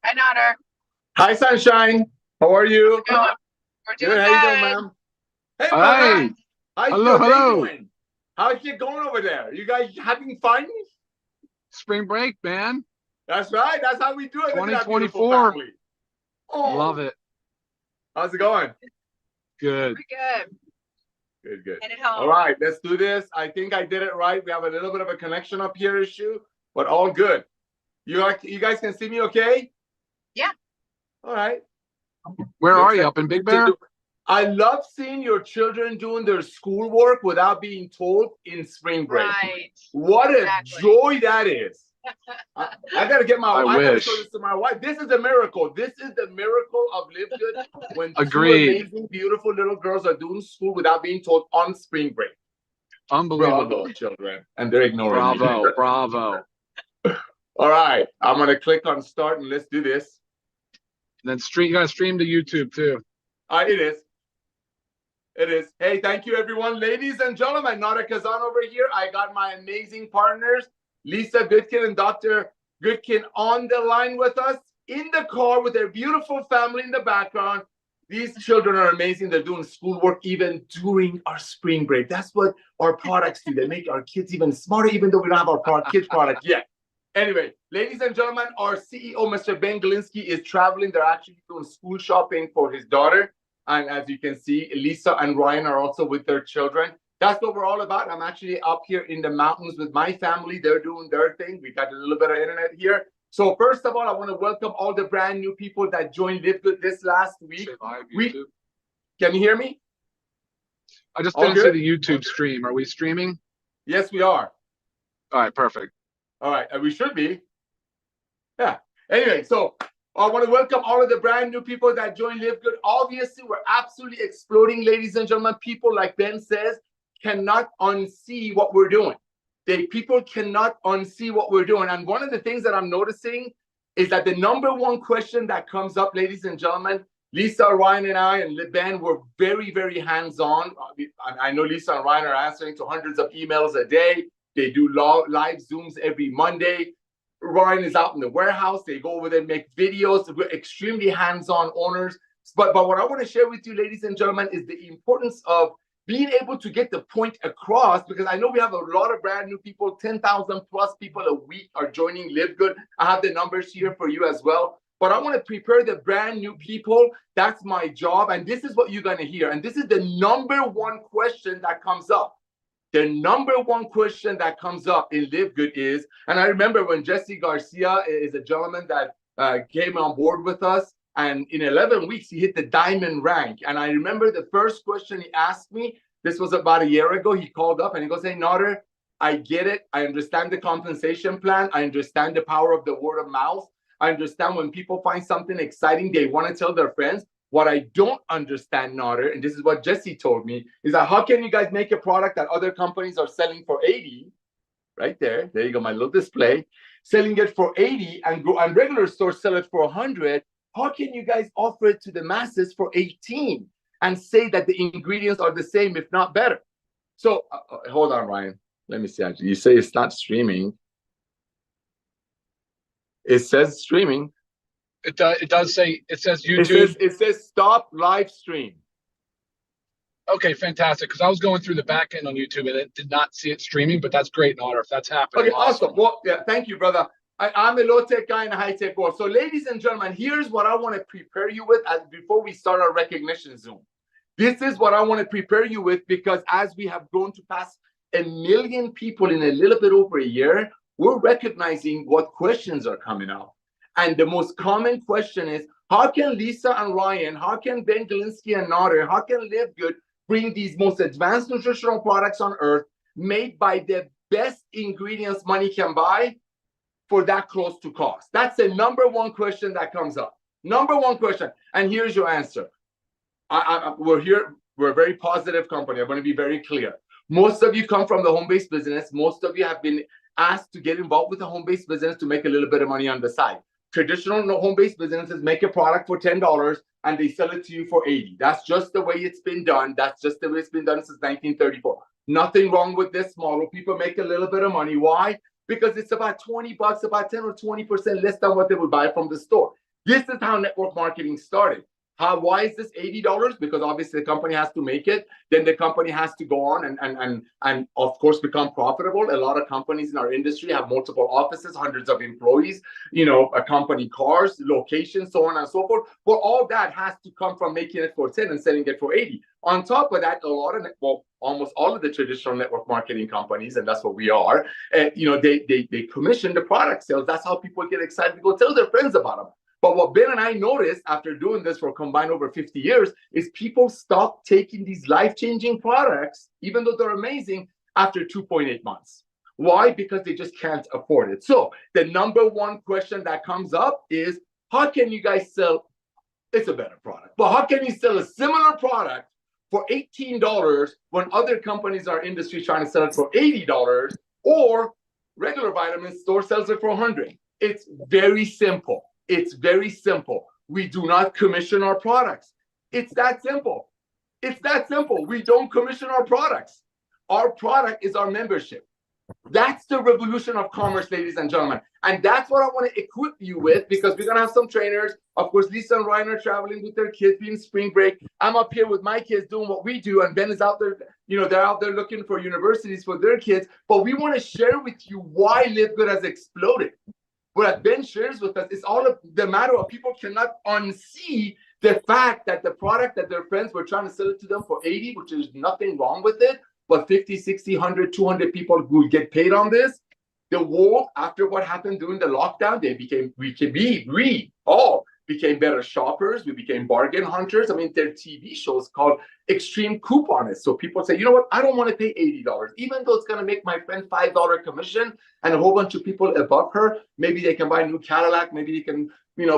Hi, Nader. Hi, Sunshine. How are you? We're doing Good. How you doing, ma'am? Hey, brother. Hi. How's Hello, your day hello. doing? How's it going over there? You guys having fun? Spring break, man. That's right. That's how we do it. Look at that beautiful 2024. family. Oh, Love it. how's it going? Good. Pretty good. Good. Headed home. All right, let's do this. I think I did it right. We have a little bit of a connection up here issue, but all good. You guys can see me okay? Yeah. All right. Where Looks are you? like Up in we Big need to Bear? do- I love seeing your children doing their schoolwork without being told in spring break. Right. What Exactly. a joy that is. I gotta get my. I I gotta wish. show this to my wife. This is a miracle. This is the miracle of LiveGood when Agreed. two amazing, beautiful little girls are doing school without being told on spring break. Unbelievable. Bravo, children, and they're ignoring me. Bravo. Bravo. All right, I'm gonna click on start and let's do this. And then stream. You gotta stream to YouTube too. It is. It is. Hey, thank you, everyone. Ladies and gentlemen, Nada Kazan over here. I got my amazing partners, Lisa Goodkin and Dr. Goodkin, on the line with us in the car with their beautiful family in the background. These children are amazing. They're doing schoolwork even during our spring break. That's what our products do. They make our kids even smarter, even though we don't have our kids product yet. Anyway, ladies and gentlemen, our CEO, Mr. Ben Galinsky, is traveling. They're actually doing school shopping for his daughter. And as you can see, Lisa and Ryan are also with their children. That's what we're all about. I'm actually up here in the mountains with my family. They're doing their thing. We got a little bit of internet here. So first of all, I want to welcome all the brand new people that joined LiveGood this last week. Can you hear me? I just All didn't see good? the YouTube stream. Are we streaming? Yes, we are. All right, perfect. All right, and we should be. Yeah. Anyway, so I want to welcome all of the brand new people that joined LiveGood. Obviously, we're absolutely exploding, ladies and gentlemen. People, like Ben says, cannot unsee what we're doing. People cannot unsee what we're doing. And one of the things that I'm noticing is that the number one question that comes up, ladies and gentlemen, Lisa, Ryan, and I, and Ben were very, very hands-on. I know Lisa and Ryan are answering to hundreds of emails a day. They do live Zooms every Monday. Ryan is out in the warehouse. They go over there, make videos. We're extremely hands-on owners. But what I want to share with you, ladies and gentlemen, is the importance of being able to get the point across, because I know we have a lot of brand new people, 10,000 plus people a week are joining LiveGood. I have the numbers here for you as well. But I want to prepare the brand new people. That's my job. And this is what you're going to hear. And this is the number one question that comes up. The number one question that comes up in LiveGood is, and I remember when Jesse Garcia is a gentleman that came on board with us, and in 11 weeks, he hit the diamond rank. And I remember the first question he asked me, this was about a year ago, he called up and he goes, hey, Nader, I get it. I understand the compensation plan. I understand the power of the word of mouth. I understand when people find something exciting, they want to tell their friends. What I don't understand, Nader, and this is what Jesse told me, is that how can you guys make a product that other companies are selling for 80, right there, there you go, my little display, selling it for 80 and regular stores sell it for 100, how can you guys offer it to the masses for 18 and say that the ingredients are the same, if not better? So, hold on, Ryan. Let me see, actually. You say it's not streaming. It says streaming. It does say, it says YouTube. It says stop live stream. Okay, fantastic. Because I was going through the back end on YouTube and it did not see it streaming, but that's great, Nader, if that's happening. Okay, awesome. Well, yeah, thank you, brother. I'm a low-tech guy in a high-tech world. So, ladies and gentlemen, here's what I want to prepare you with before we start our recognition Zoom. This is what I want to prepare you with, because as we have grown to pass 1 million people in a little bit over a year, we're recognizing what questions are coming up. And the most common question is, how can Lisa and Ryan, how can Ben Galinsky and Nader, how can LiveGood bring these most advanced nutritional products on earth made by the best ingredients money can buy for that close to cost? That's the number one question that comes up. Number one question. And here's your answer. We're here. We're a very positive company. I'm going to be very clear. Most of you come from the home-based business. Most of you have been asked to get involved with a home-based business to make a little bit of money on the side. Traditional home-based businesses make a product for $10 and they sell it to you for $80. That's just the way it's been done. That's just the way it's been done since 1934. Nothing wrong with this model. People make a little bit of money. Why? Because it's about $20, about 10 or 20% less than what they would buy from the store. This is how network marketing started. Why is this $80? Because obviously the company has to make it. Then the company has to go on and of course become profitable. A lot of companies in our industry have multiple offices, hundreds of employees, a company cars, locations, so on and so forth. But all that has to come from making it for 10 and selling it for 80. On top of that, almost all of the traditional network marketing companies, and that's what we are, they commission the product sales. That's how people get excited to go tell their friends about them. But what Ben and I noticed after doing this for combined over 50 years is people stop taking these life-changing products, even though they're amazing, after 2.8 months. Why? Because they just can't afford it. So the number one question that comes up is, how can you guys sell, it's a better product, but how can you sell a similar product for $18 when other companies in our industry trying to sell it for $80, or regular vitamin store sells it for $100? It's very simple. It's very simple. We do not commission our products. It's that simple. It's that simple. We don't commission our products. Our product is our membership. That's the revolution of commerce, ladies and gentlemen. And that's what I want to equip you with, because we're going to have some trainers. Of course, Lisa and Ryan are traveling with their kids, being spring break. I'm up here with my kids doing what we do. And Ben is out there, they're out there looking for universities for their kids. But we want to share with you why LiveGood has exploded. What Ben shares with us is all of the matter of people cannot unsee the fact that the product that their friends were trying to sell it to them for 80, which is nothing wrong with it, but 50, 60, 100, 200 people who get paid on this. The world, after what happened during the lockdown, we all became better shoppers. We became bargain hunters. I mean, there are TV shows called Extreme Couponists. So people say, you know what? I don't want to pay $80, even though it's going to make my friend $5 commission and a whole bunch of people above her. Maybe they can buy a new Cadillac. Maybe they can,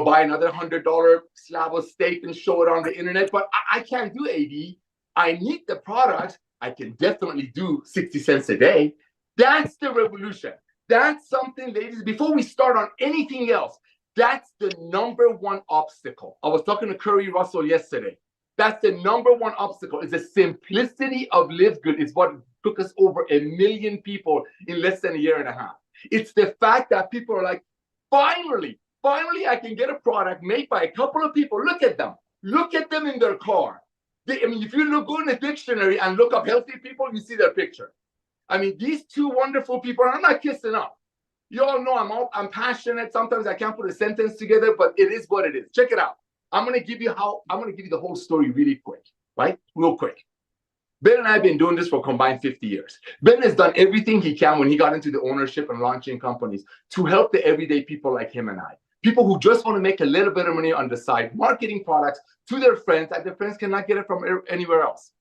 buy another $100 slab of steak and show it on the internet. But I can't do 80. I need the product. I can definitely do 60 cents a day. That's the revolution. That's something, ladies, before we start on anything else, that's the number one obstacle. I was talking to Curry Russell yesterday. That's the number one obstacle, is the simplicity of LiveGood is what took us over 1 million people in less than a year and a half. It's the fact that people are like, finally, I can get a product made by a couple of people. Look at them in their car. If you go in the dictionary and look up healthy people, you see their picture. I mean, these two wonderful people, and I'm not kissing up. You all know I'm passionate. Sometimes I can't put a sentence together, but it is what it is. Check it out. I'm going to give you the whole story really quick, right? Real quick. Ben and I have been doing this for combined 50 years. Ben has done everything he can when he got into the ownership and launching companies to help the everyday people like him and I. People who just want to make a little bit of money on the side, marketing products to their friends that their friends cannot get it from anywhere else.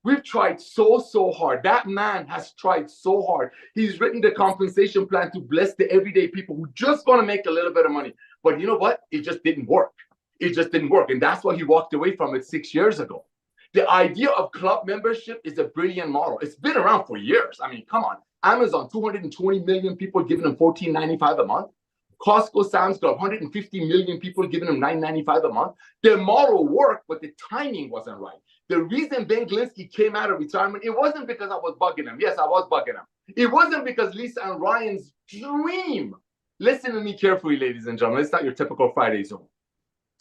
We've tried so hard. That man has tried so hard. He's written the compensation plan to bless the everyday people who just want to make a little bit of money. But you know what? It just didn't work. It just didn't work. And that's why he walked away from it 6 years ago. The idea of club membership is a brilliant model. It's been around for years. I mean, come on. Amazon, 220 million people giving them $14.95 a month. Costco, Sam's Club, 150 million people giving them $9.95 a month. The model worked, but the timing wasn't right. The reason Ben Glinsky came out of retirement, it wasn't because I was bugging him. Yes, I was bugging him. It wasn't because Lisa and Ryan's dream. Listen to me carefully, ladies and gentlemen. It's not your typical Friday Zoom.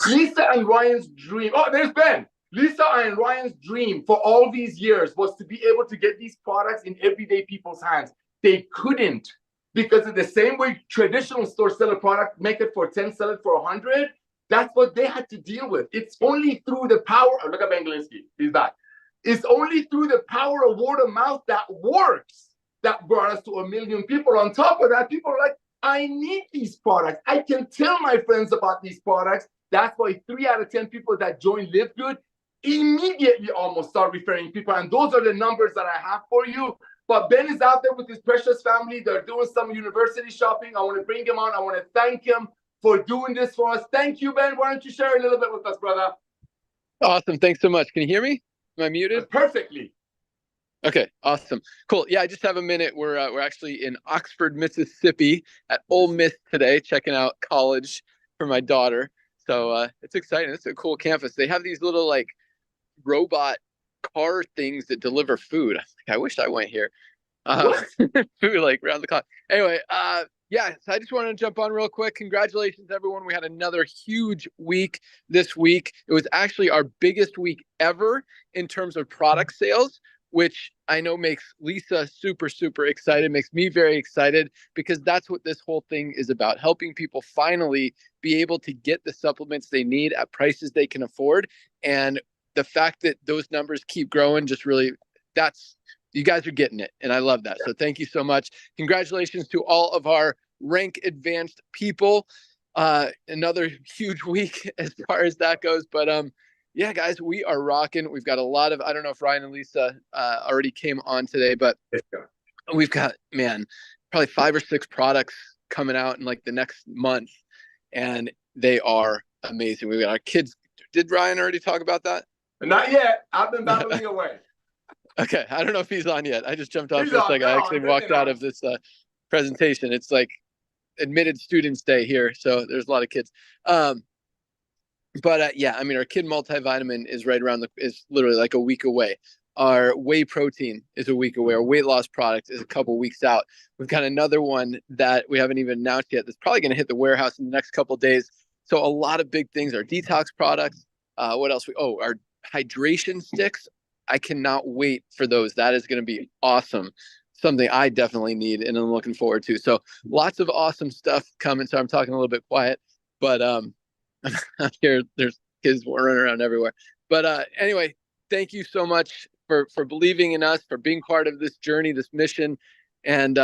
Lisa and Ryan's dream. Oh, there's Ben. Lisa and Ryan's dream for all these years was to be able to get these products in everyday people's hands. They couldn't, because in the same way traditional stores sell a product, make it for 10, sell it for 100. That's what they had to deal with. It's only through the power. Oh, look at Ben Glinsky. He's back. It's only through the power of word of mouth that works that brought us to 1 million people. On top of that, people are like, I need these products. I can tell my friends about these products. That's why 3 out of 10 people that join LiveGood immediately almost start referring people. And those are the numbers that I have for you. But Ben is out there with his precious family. They're doing some university shopping. I want to bring him on. I want to thank him for doing this for us. Thank you, Ben. Why don't you share a little bit with us, brother? Awesome. Thanks so much. Can you hear me? Am I muted? Perfectly. Okay, awesome. Cool. Yeah, I just have a minute. We're actually in Oxford, Mississippi at Ole Miss today, checking out college for my daughter. So it's exciting. It's a cool campus. They have these little like robot car things that deliver food. I wish I went here. Food like around the clock. Anyway, Yeah, so I just wanted to jump on real quick. Congratulations, everyone. We had another huge week this week. It was actually our biggest week ever in terms of product sales, which I know makes Lisa super, super excited, makes me very excited, because that's what this whole thing is about, helping people finally be able to get the supplements they need at prices they can afford. And the fact that those numbers keep growing just really, you guys are getting it. And I love that. So thank you so much. Congratulations to all of our rank advanced people. Another huge week as far as that goes. But yeah, guys, we are rocking. We've got a lot of, I don't know if Ryan and Lisa already came on today, but we've got, man, probably 5 or 6 products coming out in like the next month. And they are amazing. We've got our kids. Did Ryan already talk about that? Not yet. I've been babbling away. Okay, I don't know if he's on yet. I just jumped off He's for a on. second. I actually walked out of this presentation. It's like admitted students day here, so there's a lot of kids. But yeah, I mean, our kid multivitamin is right around is literally like a week away. Our whey protein is a week away. Our weight loss product is a couple weeks out. We've got another one that we haven't even announced yet that's probably going to hit the warehouse in the next couple of days. So a lot of big things. Our detox products. What else? Our hydration sticks. I cannot wait for those. That is going to be awesome. Something I definitely need and I'm looking forward to. So lots of awesome stuff coming. So I'm talking a little bit quiet, but I'm out here. There's kids running around everywhere. But anyway, thank you so much for believing in us, for being part of this journey, this mission. And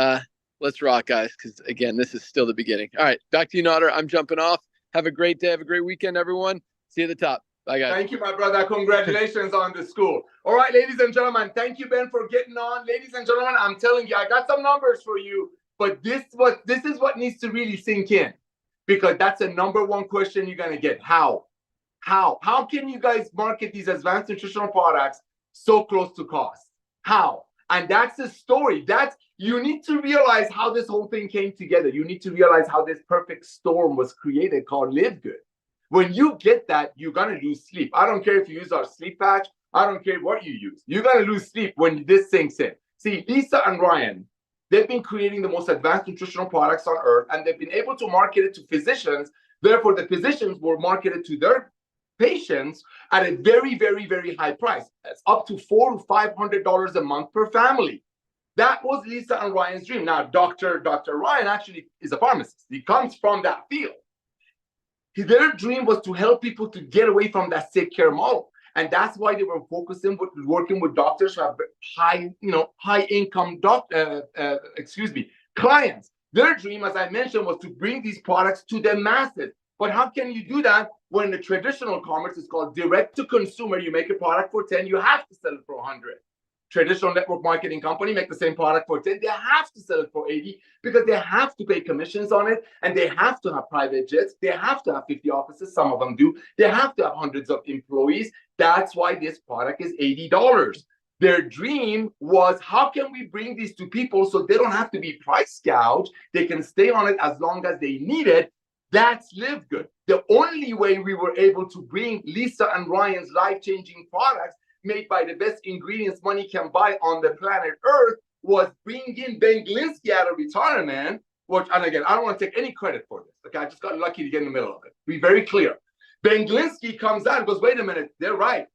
let's rock, guys, because again, this is still the beginning. All right, back to you, Nader. I'm jumping off. Have a great day. Have a great weekend, everyone. See you at the top. Bye, guys. Thank you, my brother. Congratulations on the school. All right, ladies and gentlemen, thank you, Ben, for getting on. Ladies and gentlemen, I'm telling you, I got some numbers for you, but this is what needs to really sink in, because that's the number one question you're going to get. How can you guys market these advanced nutritional products so close to cost? How? And that's the story. You need to realize how this whole thing came together. You need to realize how this perfect storm was created called LiveGood. When you get that, you're going to lose sleep. I don't care if you use our sleep patch. I don't care what you use. You're going to lose sleep when this sinks in. See, Lisa and Ryan, they've been creating the most advanced nutritional products on earth, and they've been able to market it to physicians. Therefore, the physicians will market it to their patients at a very, very, very high price. It's up to $400 to $500 a month per family. That was Lisa and Ryan's dream. Now, Dr. Ryan actually is a pharmacist. He comes from that field. Their dream was to help people to get away from that sick care model. And that's why they were working with doctors who have high income clients. Their dream, as I mentioned, was to bring these products to the masses. But how can you do that when the traditional commerce is called direct to consumer? You make a product for 10, you have to sell it for 100. Traditional network marketing company make the same product for 10, they have to sell it for 80 because they have to pay commissions on it, and they have to have private jets, they have to have 50 offices, some of them do, they have to have hundreds of employees. That's why this product is $80. Their dream was, how can we bring these to people so they don't have to be price gouged, they can stay on it as long as they need it. That's LiveGood. The only way we were able to bring Lisa and Ryan's life-changing products made by the best ingredients money can buy on the planet Earth was bringing in Ben Glinsky out of retirement, and again, I don't want to take any credit for this. Okay, I just got lucky to get in the middle of it. Be very clear. Ben Glinsky comes out and goes, wait a minute, they're right.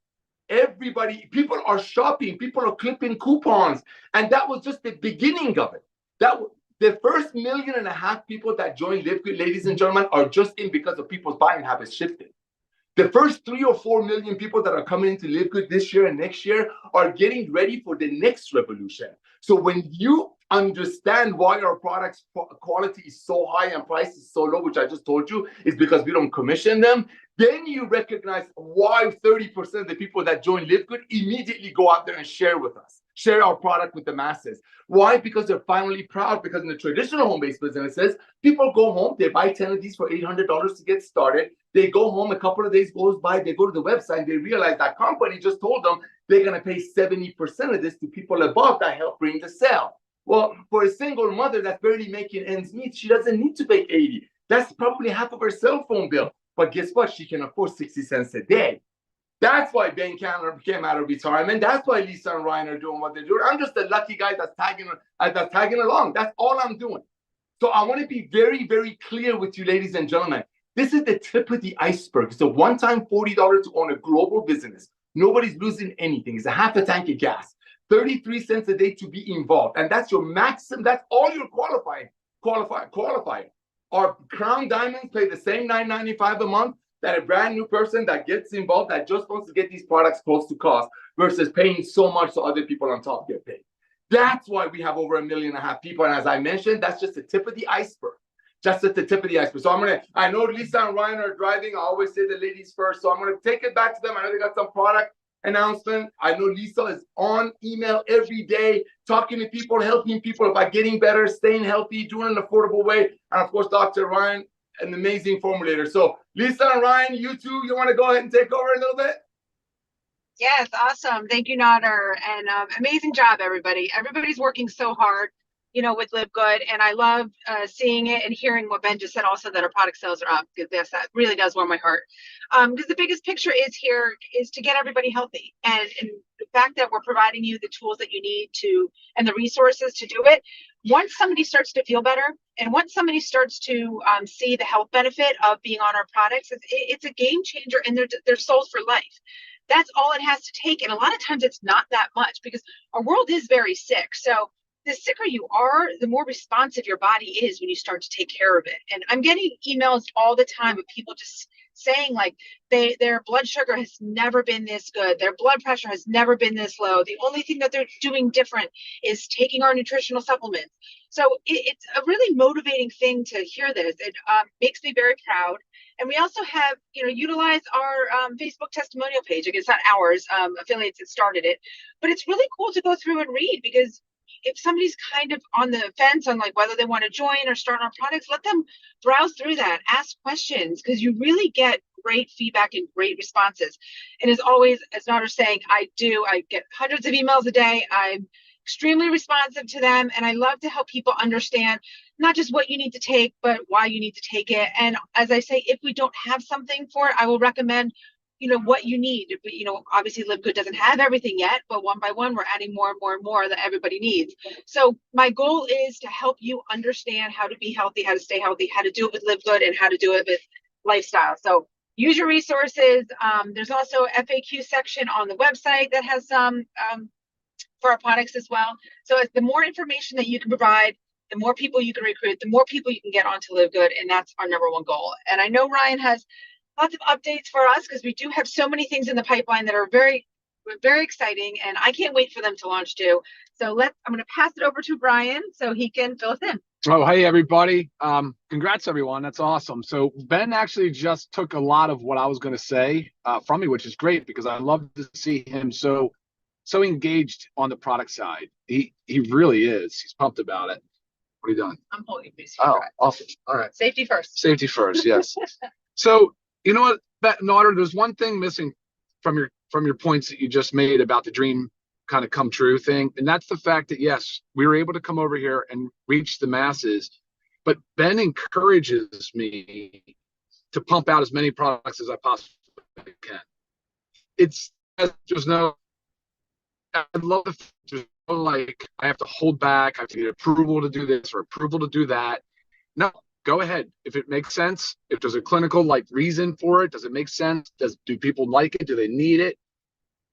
People are shopping, people are clipping coupons, and that was just the beginning of it. The first 1.5 million people that joined LiveGood, ladies and gentlemen, are just in because of people's buying habits shifting. The first 3 or 4 million people that are coming into LiveGood this year and next year are getting ready for the next revolution. So when you understand why our products quality is so high and price is so low, which I just told you is because we don't commission them, then you recognize why 30% of the people that join LiveGood immediately go out there and share with us, share our product with the masses. Why? Because they're finally proud. Because in the traditional home-based businesses, people go home, they buy 10 of these for $800 to get started. They go home, a couple of days goes by, they go to the website, they realize that company just told them they're going to pay 70% of this to people above that help bring the sale. Well, for a single mother that's barely making ends meet, she doesn't need to pay 80. That's probably half of her cell phone bill. But guess what? She can afford 60 cents a day. That's why Ben Canner came out of retirement. That's why Lisa and Ryan are doing what they're doing. I'm just a lucky guy that's tagging along. That's all I'm doing. So I want to be very, very clear with you, ladies and gentlemen. This is the tip of the iceberg. It's a one-time $40 to own a global business. Nobody's losing anything. It's a half a tank of gas. 33 cents a day to be involved. And that's your maximum. That's all you're qualifying. Our Crown Diamonds pay the same $9.95 a month that a brand new person that gets involved, that just wants to get these products close to cost, versus paying so much so other people on top get paid. That's why we have over 1.5 million people. And as I mentioned, that's just the tip of the iceberg. Just at the tip of the iceberg. So I know Lisa and Ryan are driving. I always say the ladies first. So I'm going to take it back to them. I know they got some product announcement. I know Lisa is on email every day, talking to people, helping people about getting better, staying healthy, doing it an affordable way. And of course, Dr. Ryan, an amazing formulator. So Lisa and Ryan, you two, you want to go ahead and take over a little bit? Yes, awesome. Thank you, Nader. And amazing job, everybody. Everybody's working so hard, with LiveGood. And I love seeing it and hearing what Ben just said also, that our product sales are up. Because that really does warm my heart. Because the biggest picture is to get everybody healthy. And the fact that we're providing you the tools that you need to, and the resources to do it. Once somebody starts to feel better, and once somebody starts to see the health benefit of being on our products, it's a game changer, and they're sold for life. That's all it has to take. And a lot of times it's not that much, because our world is very sick. So the sicker you are, the more responsive your body is when you start to take care of it. And I'm getting emails all the time of people just saying like their blood sugar has never been this good. Their blood pressure has never been this low. The only thing that they're doing different is taking our nutritional supplements. So it's a really motivating thing to hear this. It makes me very proud. And we also have, utilize our Facebook testimonial page. It's not ours, affiliates that started it, but it's really cool to go through and read, because if somebody's kind of on the fence on like whether they want to join or start our products, let them browse through that, ask questions, because you really get great feedback and great responses. And as always, as Nader's saying, I get hundreds of emails a day. I'm extremely responsive to them. And I love to help people understand not just what you need to take, but why you need to take it. And as I say, if we don't have something for it, I will recommend, what you need. But, obviously LiveGood doesn't have everything yet, but one by one, we're adding more and more and more that everybody needs. So my goal is to help you understand how to be healthy, how to stay healthy, how to do it with LiveGood, and how to do it with lifestyle. So use your resources. There's also a FAQ section on the website that has some for our products as well. So the more information that you can provide, the more people you can recruit, the more people you can get onto LiveGood, and that's our number one goal. And I know Ryan has lots of updates for us, because we do have so many things in the pipeline that are very, very exciting, and I can't wait for them to launch too. So I'm going to pass it over to Brian so he can fill us in. Oh, hey everybody. Congrats everyone. That's awesome. So Ben actually just took a lot of what I was going to say from me, which is great, because I love to see him so engaged on the product side. He really is. He's pumped about it. What are you doing? I'm holding this. Oh, awesome. All right. Safety first. Safety first. Yes. So, you know what, Nader, there's one thing missing from your points that you just made about the dream kind of come true thing. And that's the fact that, yes, we were able to come over here and reach the masses, but Ben encourages me to pump out as many products as I possibly can. There's no, I love the, there's no like, I have to hold back, I have to get approval to do this or approval to do that. No. Go ahead. If it makes sense, if there's a clinical reason for it, does it make sense? Do people like it? Do they need it?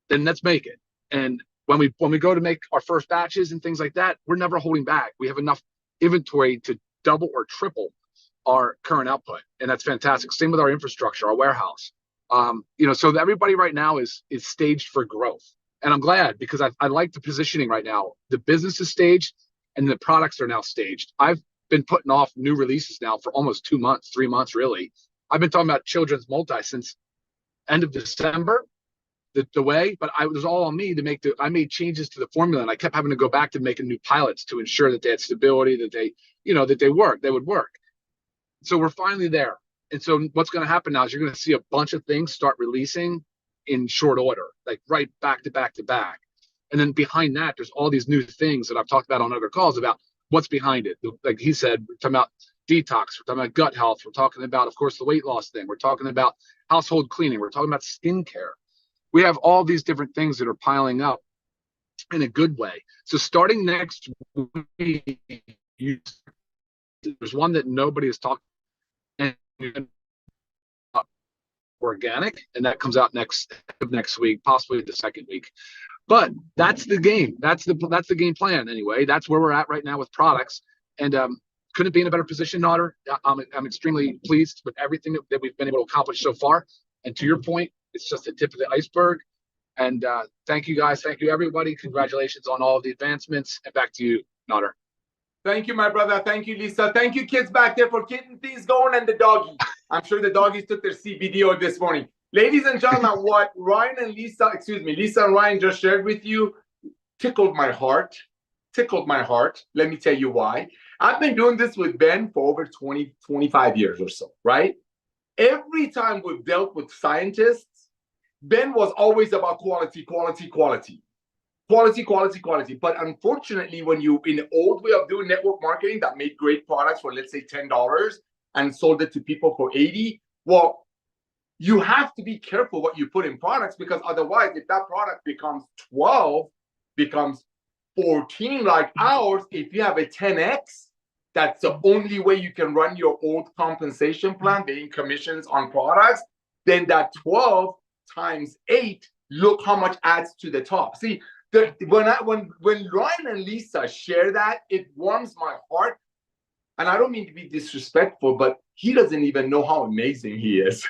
Then let's make it. And when we go to make our first batches and things like that, we're never holding back. We have enough inventory to double or triple our current output, and that's fantastic. Same with our infrastructure, our warehouse. So everybody right now is staged for growth, and I'm glad, because I like the positioning right now. The business is staged, and the products are now staged. I've been putting off new releases now for almost 2 months, 3 months, really. I've been talking about children's multi since end of December, the way, but it was all on me to I made changes to the formula, and I kept having to go back to making new pilots to ensure that they had stability, that they would work. So we're finally there. And so what's going to happen now is you're going to see a bunch of things start releasing in short order, like right back to back to back. And then behind that, there's all these new things that I've talked about on other calls about what's behind it. Like he said, we're talking about detox, we're talking about gut health, we're talking about, of course, the weight loss thing, we're talking about household cleaning, we're talking about skincare. We have all these different things that are piling up in a good way. So starting next week, there's one that nobody has talked and organic, and that comes out next week, possibly the second week. But that's the game. That's the game plan anyway. That's where we're at right now with products, and couldn't be in a better position, Nader. I'm extremely pleased with everything that we've been able to accomplish so far. And to your point, it's just the tip of the iceberg. And thank you guys. Thank you, everybody. Congratulations on all of the advancements. And back to you, Nader. Thank you, my brother. Thank you, Lisa. Thank you, kids back there, for keeping things going, and the doggy. I'm sure the doggies took their CBD this morning. Ladies and gentlemen, what Ryan and Lisa and Ryan just shared with you tickled my heart. Tickled my heart. Let me tell you why. I've been doing this with Ben for over 20, 25 years or so, right? Every time we've dealt with scientists, Ben was always about quality, quality, quality. Quality, quality, quality. But unfortunately, when you, in the old way of doing network marketing that made great products for, let's say, $10 and sold it to people for 80, well, you have to be careful what you put in products, because otherwise, if that product becomes 12, becomes 14 like ours, if you have a 10x, that's the only way you can run your old compensation plan, paying commissions on products, then that 12 times 8, look how much adds to the top. See, when Ryan and Lisa share that, it warms my heart. And I don't mean to be disrespectful, but he doesn't even know how amazing he is.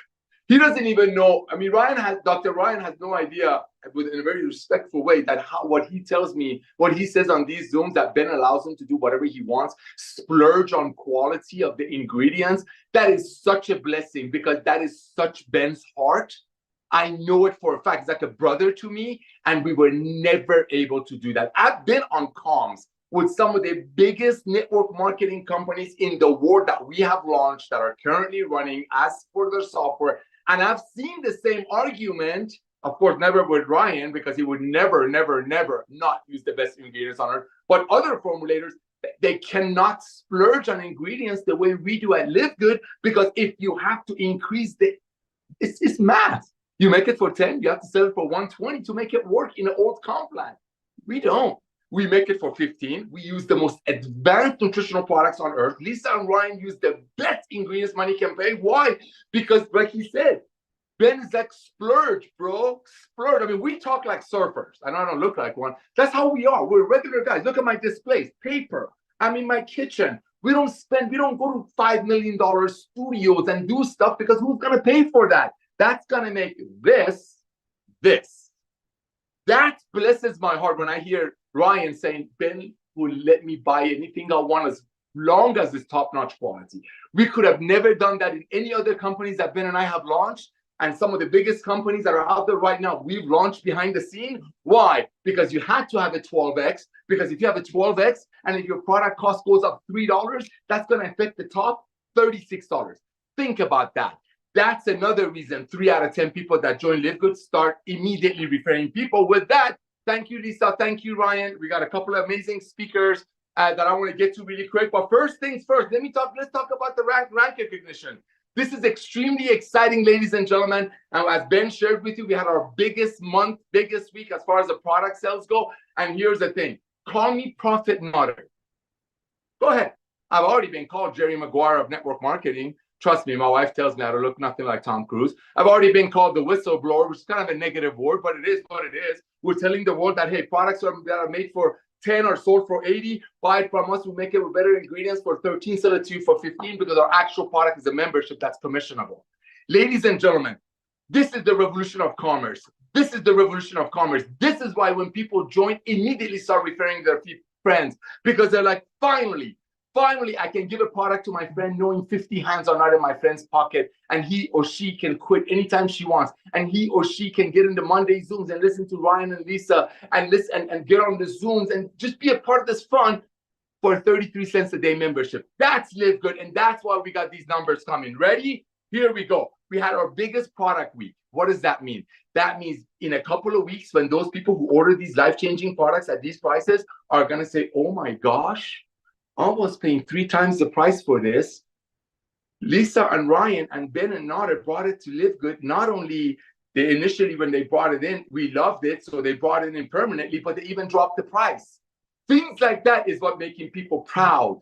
He doesn't even know. I mean, Dr. Ryan has no idea, in a very respectful way, that what he tells me, what he says on these Zooms, that Ben allows him to do whatever he wants, splurge on quality of the ingredients. That is such a blessing, because that is such Ben's heart. I know it for a fact. He's like a brother to me, and we were never able to do that. I've been on comms with some of the biggest network marketing companies in the world that we have launched, that are currently running as for their software. And I've seen the same argument, of course, never with Ryan, because he would never, never, never not use the best ingredients on earth. But other formulators, they cannot splurge on ingredients the way we do at LiveGood, because if you have to increase it's math. You make it for 10, you have to sell it for 120 to make it work in an old comp plan. We don't. We make it for 15. We use the most advanced nutritional products on earth. Lisa and Ryan use the best ingredients money can pay. Why? Because, like he said, Ben is like, splurge, bro. Splurge. I mean, we talk like surfers. I know I don't look like one. That's how we are. We're regular guys. Look at my displays. Paper. I'm in my kitchen. We don't go to $5 million studios and do stuff, because who's going to pay for that? That's going to make this. That blesses my heart when I hear Ryan saying, Ben will let me buy anything I want as long as it's top-notch quality. We could have never done that in any other companies that Ben and I have launched. And some of the biggest companies that are out there right now, we've launched behind the scene. Why? Because you had to have a 12X. Because if you have a 12X and if your product cost goes up $3, that's going to affect the top $36. Think about that. That's another reason 3 out of 10 people that join LiveGood start immediately referring people. With that, thank you, Lisa. Thank you, Ryan. We got a couple of amazing speakers that I want to get to really quick. But first things first, let's talk about the rank recognition. This is extremely exciting, ladies and gentlemen. And as Ben shared with you, we had our biggest month, biggest week as far as the product sales go. And here's the thing. Call me Prophet Nader. Go ahead. I've already been called Jerry Maguire of network marketing. Trust me, my wife tells me I don't look nothing like Tom Cruise. I've already been called the whistleblower, which is kind of a negative word, but it is what it is. We're telling the world that, hey, products that are made for 10 or sold for 80, buy it from us. We make it with better ingredients for 13, sell it to you for 15, because our actual product is a membership that's commissionable. Ladies and gentlemen, this is the revolution of commerce. This is the revolution of commerce. This is why when people join, immediately start referring their friends, because they're like, finally, I can give a product to my friend knowing 50 hands are not in my friend's pocket, and he or she can quit anytime she wants, and he or she can get into Monday Zooms and listen to Ryan and Lisa and listen and get on the Zooms and just be a part of this fun for 33 cents a day membership. That's LiveGood, and that's why we got these numbers coming. Ready? Here we go. We had our biggest product week. What does that mean? That means in a couple of weeks, when those people who order these life-changing products at these prices are going to say, oh my gosh, almost paying 3 times the price for this. Lisa and Ryan and Ben and Nader brought it to LiveGood. Not only they initially, when they brought it in, we loved it, so they brought it in permanently, but they even dropped the price. Things like that is what making people proud.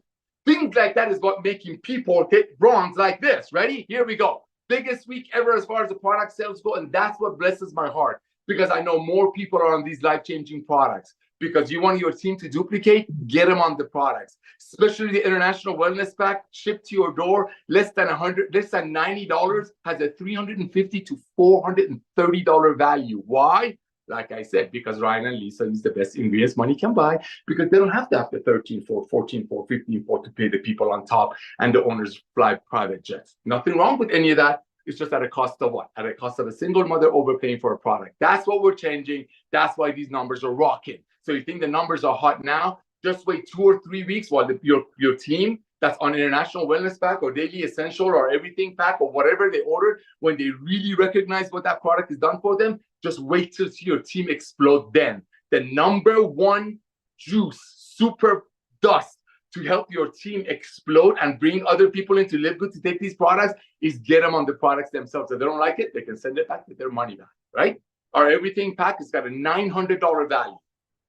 Things like that is what making people hit bronze like this. Ready? Here we go. Biggest week ever as far as the product sales go. And that's what blesses my heart, because I know more people are on these life-changing products. Because you want your team to duplicate, get them on the products. Especially the International Wellness Pack, shipped to your door, less than $90, has a $350 to $430 value. Why? Like I said, because Ryan and Lisa use the best ingredients money can buy, because they don't have to have the 13.4, 14.4, 15.4 to pay the people on top and the owners fly private jets. Nothing wrong with any of that. It's just at a cost of what? At a cost of a single mother overpaying for a product. That's what we're changing. That's why these numbers are rocking. So you think the numbers are hot now? Just wait 2 or 3 weeks while your team that's on International Wellness Pack or Daily Essential or Everything Pack or whatever they ordered, when they really recognize what that product has done for them, just wait till see your team explode then. The #1 juice, super dust to help your team explode and bring other people into LiveGood to take these products is get them on the products themselves. If they don't like it, they can send it back with their money back, right? Our Everything Pack has got a $900 value.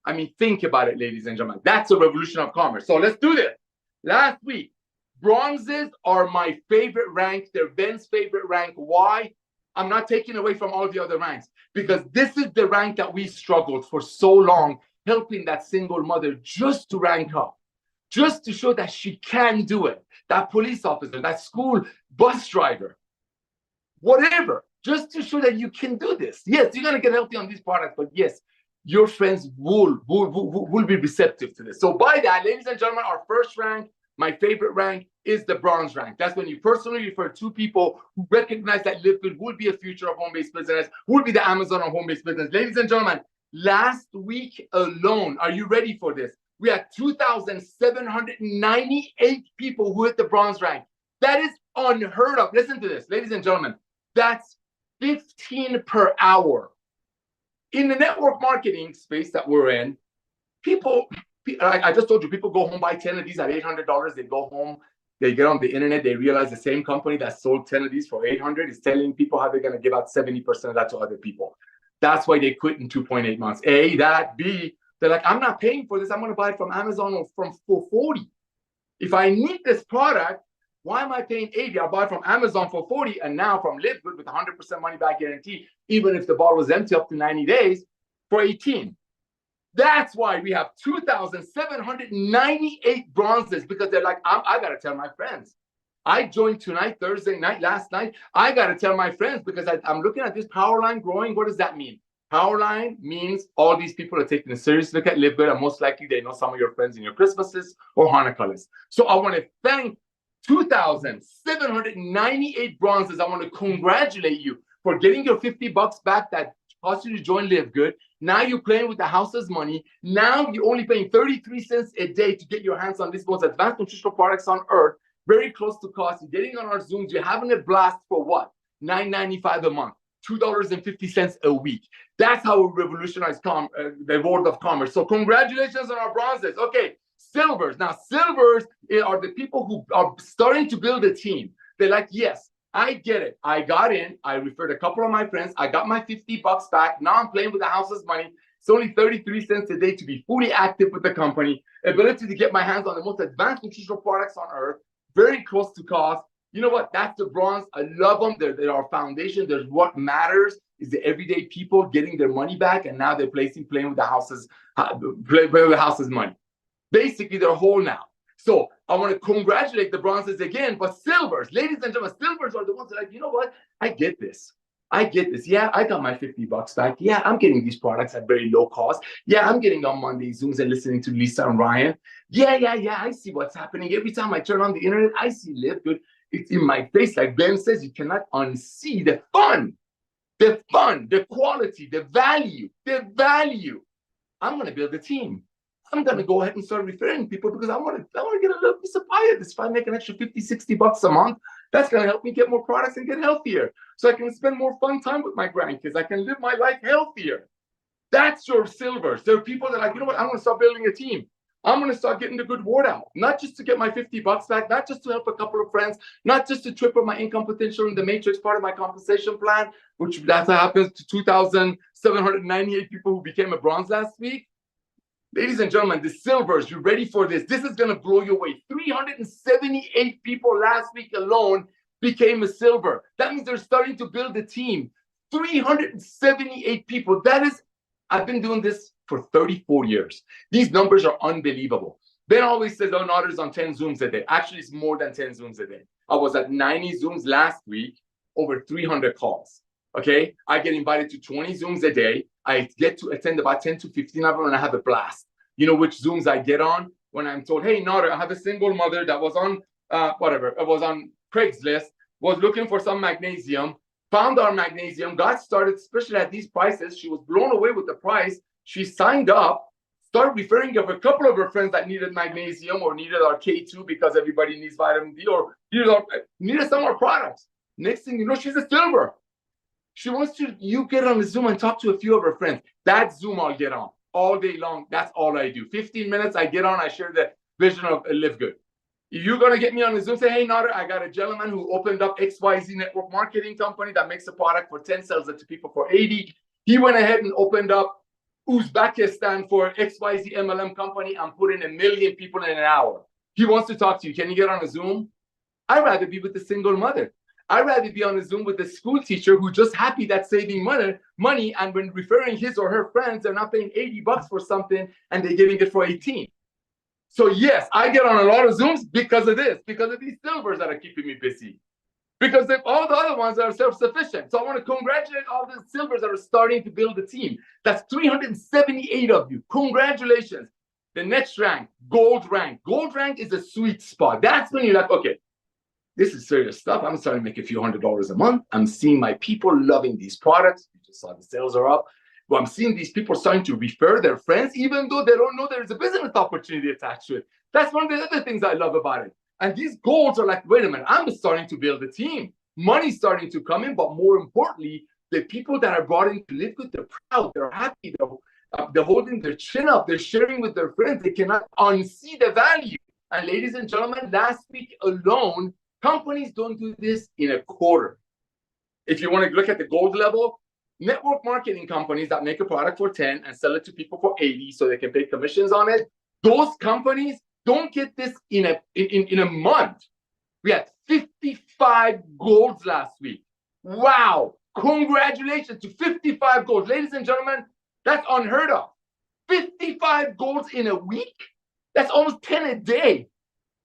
I mean, think about it, ladies and gentlemen. That's a revolution of commerce. So let's do this. Last week, bronzes are my favorite rank. They're Ben's favorite rank. Why? I'm not taking away from all the other ranks, because this is the rank that we struggled for so long, helping that single mother just to rank up, just to show that she can do it. That police officer, that school bus driver, whatever, just to show that you can do this. Yes, you're going to get healthy on these products, but yes, your friends will be receptive to this. So by that, ladies and gentlemen, our first rank, my favorite rank, is the bronze rank. That's when you personally refer 2 people who recognize that LiveGood will be a future of home-based business, will be the Amazon of home-based business. Ladies and gentlemen, last week alone, are you ready for this? We had 2,798 people who hit the bronze rank. That is unheard of. Listen to this, ladies and gentlemen. That's 15 per hour. In the network marketing space that we're in, I just told you, people go home, buy 10 of these at $800. They go home, they get on the internet, they realize the same company that sold 10 of these for $800 is telling people how they're going to give out 70% of that to other people. That's why they quit in 2.8 months. A, that. B, they're like, I'm not paying for this. I'm going to buy it from Amazon or from $440. If I need this product, why am I paying $80? I'll buy it from Amazon for $40, and now from LiveGood with 100% money back guarantee, even if the bottle was empty up to 90 days, for $18. That's why we have 2,798 bronzes, because they're like, I got to tell my friends. I joined tonight, Thursday night, last night. I got to tell my friends, because I'm looking at this power line growing. What does that mean? Power line means all these people are taking a serious look at LiveGood, and most likely they know some of your friends in your Christmases or Hanukkah list. So I want to thank 2,798 bronzes. I want to congratulate you for getting your $50 back that cost you to join LiveGood. Now you're playing with the house's money. Now you're only paying 33 cents a day to get your hands on these most advanced nutritional products on earth, very close to cost. You're getting on our Zooms. You're having a blast for what? $9.95 a month, $2.50 a week. That's how we revolutionize the world of commerce. So congratulations on our bronzes. Okay, silvers. Now, silvers are the people who are starting to build a team. They're like, yes, I get it. I got in. I referred a couple of my friends. I got my $50 back. Now I'm playing with the house's money. It's only 33 cents a day to be fully active with the company. Ability to get my hands on the most advanced nutritional products on earth. Very close to cost. You know what? That's the bronze. I love them. They're our foundation. There's what matters is the everyday people getting their money back, and now they're playing with the house's money. Basically, they're whole now. So I want to congratulate the bronzes again, but silvers, ladies and gentlemen, silvers are the ones that are like, you know what? I get this. Yeah, I got my $50 back. Yeah, I'm getting these products at very low cost. Yeah, I'm getting on Monday Zooms and listening to Lisa and Ryan. Yeah, I see what's happening. Every time I turn on the internet, I see LiveGood. It's in my face. Like Ben says, you cannot unsee the fun, the quality, the value. I'm going to build a team. I'm going to go ahead and start referring people, because I want to get a little piece of pie of this. If I make an extra $50, $60 a month, that's going to help me get more products and get healthier. So I can spend more fun time with my grandkids. I can live my life healthier. That's your silvers. There are people that are like, you know what? I'm going to start building a team. I'm going to start getting the good word out, not just to get my $50 back, not just to help a couple of friends, not just to triple my income potential in the matrix part of my compensation plan, which that's what happens to 2,798 people who became a bronze last week. Ladies and gentlemen, the silvers, you ready for this? This is going to blow you away. 378 people last week alone became a silver. That means they're starting to build a team. 378 people. That is, I've been doing this for 34 years. These numbers are unbelievable. Ben always says, oh, Nader's on 10 Zooms a day. Actually, it's more than 10 Zooms a day. I was at 90 Zooms last week, over 300 calls. Okay, I get invited to 20 Zooms a day. I get to attend about 10 to 15 of them, and I have a blast. You know which Zooms I get on? When I'm told, hey, Nader, I have a single mother that was on it was on Craigslist, was looking for some magnesium, found our magnesium, got started, especially at these prices. She was blown away with the price. She signed up, started referring of a couple of her friends that needed magnesium or needed our K2 because everybody needs vitamin D or needed some of our products. Next thing you know, she's a silver. She wants you get on the Zoom and talk to a few of her friends. That Zoom I'll get on all day long. That's all I do. 15 minutes, I get on, I share the vision of LiveGood. If you're going to get me on the Zoom, say, hey, Nader, I got a gentleman who opened up XYZ network marketing company that makes a product for 10, sells it to people for 80. He went ahead and opened up Uzbekistan for XYZ MLM company and put in 1 million people in an hour. He wants to talk to you. Can you get on a Zoom? I'd rather be with the single mother. I'd rather be on a Zoom with a school teacher who's just happy that's saving money, and when referring his or her friends, they're not paying $80 for something and they're getting it for 18. So yes, I get on a lot of Zooms because of this, because of these silvers that are keeping me busy. Because all the other ones are self-sufficient. So I want to congratulate all the silvers that are starting to build a team. That's 378 of you. Congratulations. The next rank, gold rank. Gold rank is a sweet spot. That's when you're like, okay, this is serious stuff. I'm starting to make a few $100s a month. I'm seeing my people loving these products. You just saw the sales are up. Well, I'm seeing these people starting to refer their friends, even though they don't know there's a business opportunity attached to it. That's one of the other things I love about it. And these goals are like, wait a minute, I'm starting to build a team. Money's starting to come in, but more importantly, the people that are brought in to live good, they're proud, they're happy, they're holding their chin up, they're sharing with their friends. They cannot unsee the value. And ladies and gentlemen, last week alone, companies don't do this in a quarter. If you want to look at the gold level, network marketing companies that make a product for 10 and sell it to people for 80 so they can pay commissions on it, those companies don't get this in a month. We had 55 golds last week. Wow. Congratulations to 55 golds. Ladies and gentlemen, that's unheard of. 55 golds in a week? That's almost 10 a day.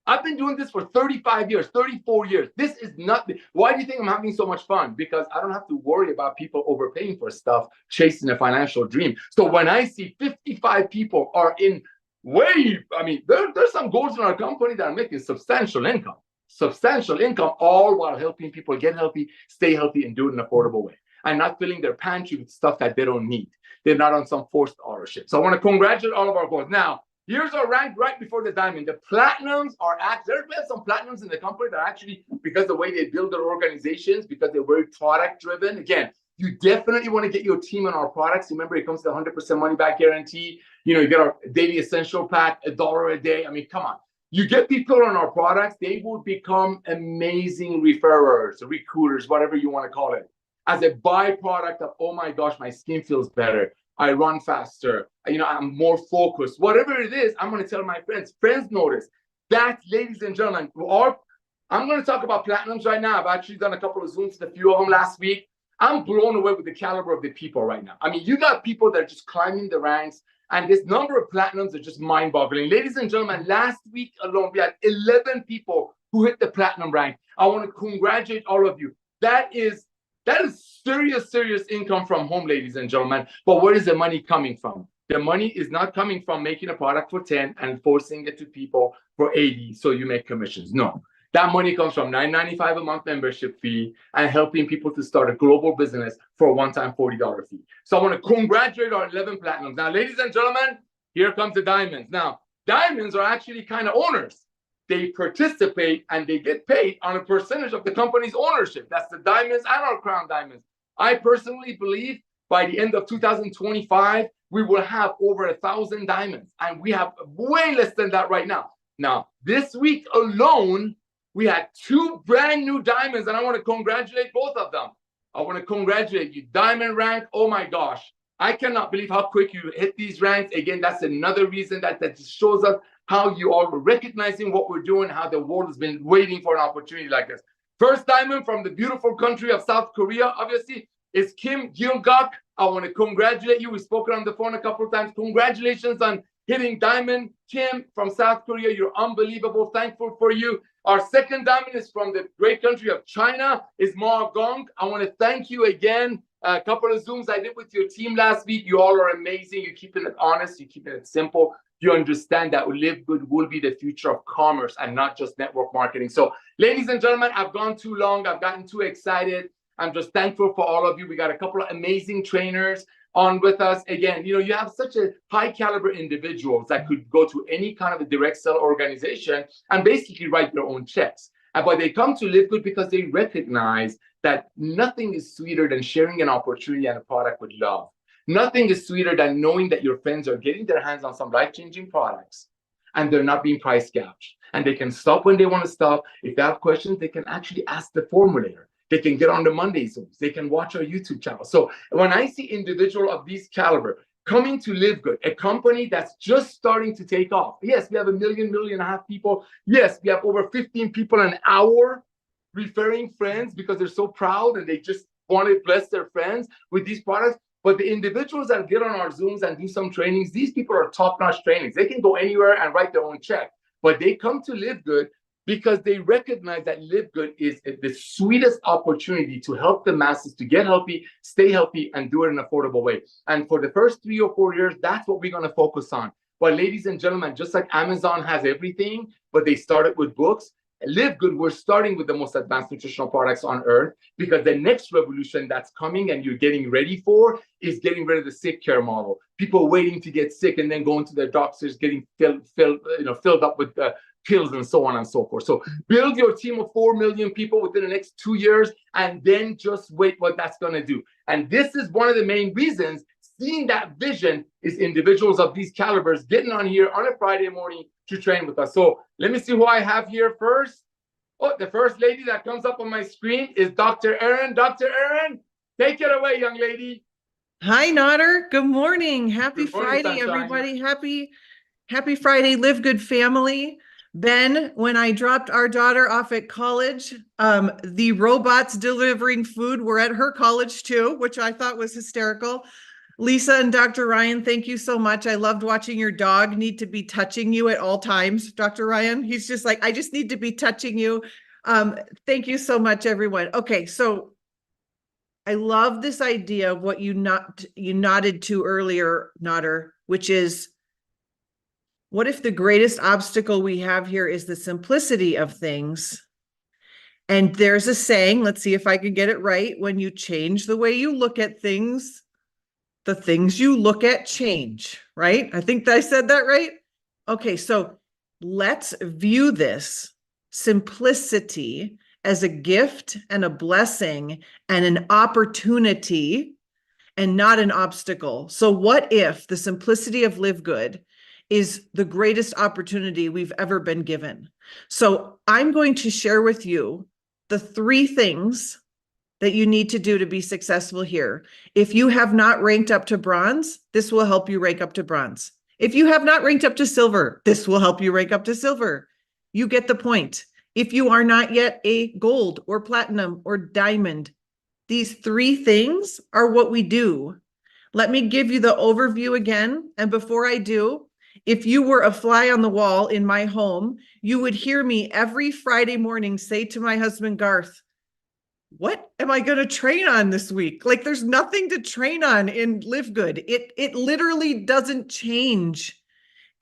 I've been doing this for 35 years, 34 years. This is nothing. Why do you think I'm having so much fun? Because I don't have to worry about people overpaying for stuff, chasing a financial dream. So when I see 55 people are in there's some goals in our company that are making substantial income, all while helping people get healthy, stay healthy, and do it in an affordable way, and not filling their pantry with stuff that they don't need. They're not on some forced ownership. So I want to congratulate all of our goals. Now, here's our rank right before the diamond. The platinums are there's been some platinums in the company that are actually, because the way they build their organizations, because they're very product driven. Again, you definitely want to get your team on our products. Remember, it comes to 100% money back guarantee. You get our daily essential pack, $1 a day. I mean, come on. You get people on our products, they will become amazing referrers, recruiters, whatever you want to call it. As a byproduct of, oh my gosh, my skin feels better. I run faster. I'm more focused. Whatever it is, I'm going to tell my friends. Friends notice. That, ladies and gentlemen, I'm going to talk about platinums right now. I've actually done a couple of Zooms with a few of them last week. I'm blown away with the caliber of the people right now. I mean, you got people that are just climbing the ranks, and this number of platinums are just mind-boggling. Ladies and gentlemen, last week alone, we had 11 people who hit the platinum rank. I want to congratulate all of you. That is serious income from home, ladies and gentlemen. But where is the money coming from? The money is not coming from making a product for 10 and forcing it to people for 80 so you make commissions. No. That money comes from $9.95 a month membership fee and helping people to start a global business for a one-time $40 fee. So I want to congratulate our 11 platinums. Now, ladies and gentlemen, here comes the diamonds. Now, diamonds are actually kind of owners. They participate and they get paid on a percentage of the company's ownership. That's the diamonds and our crown diamonds. I personally believe by the end of 2025, we will have over 1,000 diamonds. And we have way less than that right now. Now, this week alone, we had 2 brand new diamonds, and I want to congratulate both of them. I want to congratulate you. Diamond rank, oh my gosh. I cannot believe how quick you hit these ranks. Again, that's another reason that just shows us how you all are recognizing what we're doing, how the world has been waiting for an opportunity like this. First diamond from the beautiful country of South Korea, obviously, is Kim Gil-gok. I want to congratulate you. We've spoken on the phone a couple of times. Congratulations on hitting diamond. Kim from South Korea, you're unbelievable. Thankful for you. Our second diamond is from the great country of China, is Ma Gong. I want to thank you again. A couple of Zooms I did with your team last week. You all are amazing. You're keeping it honest. You're keeping it simple. You understand that LiveGood will be the future of commerce and not just network marketing. So, ladies and gentlemen, I've gone too long. I've gotten too excited. I'm just thankful for all of you. We got a couple of amazing trainers on with us. Again, you have such a high caliber individuals that could go to any kind of a direct sell organization and basically write their own checks. But they come to LiveGood because they recognize that nothing is sweeter than sharing an opportunity and a product with love. Nothing is sweeter than knowing that your friends are getting their hands on some life-changing products and they're not being price gouged. And they can stop when they want to stop. If they have questions, they can actually ask the formulator. They can get on the Monday Zooms. They can watch our YouTube channel. So when I see individuals of these caliber coming to LiveGood, a company that's just starting to take off. Yes, we have 1.5 million people. Yes, we have over 15 people an hour referring friends because they're so proud and they just want to bless their friends with these products. But the individuals that get on our Zooms and do some trainings, these people are top-notch trainings. They can go anywhere and write their own check. But they come to LiveGood because they recognize that LiveGood is the sweetest opportunity to help the masses to get healthy, stay healthy, and do it in an affordable way. And for the first 3 or 4 years, that's what we're going to focus on. But ladies and gentlemen, just like Amazon has everything, but they started with books, LiveGood, we're starting with the most advanced nutritional products on earth because the next revolution that's coming and you're getting ready for is getting rid of the sick care model. People waiting to get sick and then going to their doctors, getting filled up with pills and so on and so forth. So build your team of 4 million people within the next 2 years and then just wait what that's going to do. And this is one of the main reasons seeing that vision is individuals of these calibers getting on here on a Friday morning to train with us. So let me see who I have here first. Oh, the first lady that comes up on my screen is Dr. Erin. Dr. Erin, take it away, young lady. Hi, Nodder. Good morning. Happy Good morning, Friday, sunshine. everybody. Happy Friday, LiveGood family. Ben, when I dropped our daughter off at college, the robots delivering food were at her college too, which I thought was hysterical. Lisa and Dr. Ryan, thank you so much. I loved watching your dog need to be touching you at all times, Dr. Ryan. He's just like, I just need to be touching you. Thank you so much, everyone. Okay, so I love this idea of what you nodded to earlier, Nodder, which is, what if the greatest obstacle we have here is the simplicity of things? And there's a saying, let's see if I can get it right. When you change the way you look at things, the things you look at change, right? I think I said that right. Okay, so let's view this simplicity as a gift and a blessing and an opportunity and not an obstacle. So what if the simplicity of LiveGood is the greatest opportunity we've ever been given? So I'm going to share with you the 3 things that you need to do to be successful here. If you have not ranked up to bronze, this will help you rank up to bronze. If you have not ranked up to silver, this will help you rank up to silver. You get the point. If you are not yet a gold or platinum or diamond, these 3 things are what we do. Let me give you the overview again. And before I do, if you were a fly on the wall in my home, you would hear me every Friday morning say to my husband, Garth, what am I going to train on this week? Like, there's nothing to train on in LiveGood. It literally doesn't change.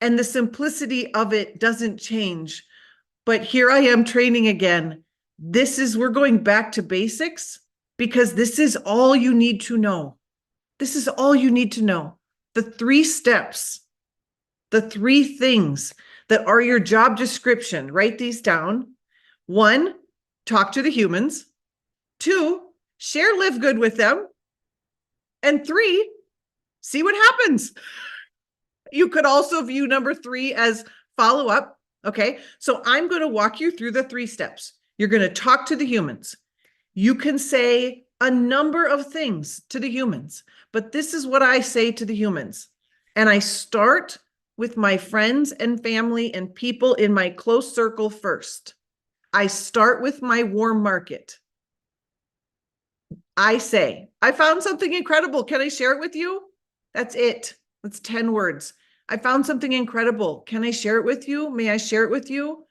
And the simplicity of it doesn't change. But here I am training again. We're going back to basics because this is all you need to know. This is all you need to know. The 3 steps, the 3 things that are your job description, write these down. 1, talk to the humans. 2, share LiveGood with them. And 3, see what happens. You could also view number 3 as follow-up. Okay, so I'm going to walk you through the 3 steps. You're going to talk to the humans. You can say, a number of things to the humans, but this is what I say to the humans. And I start with my friends and family and people in my close circle first. I start with my warm market. I say, I found something incredible. Can I share it with you? That's it. That's 10 words. I found something incredible. Can I share it with you? May I share it with you?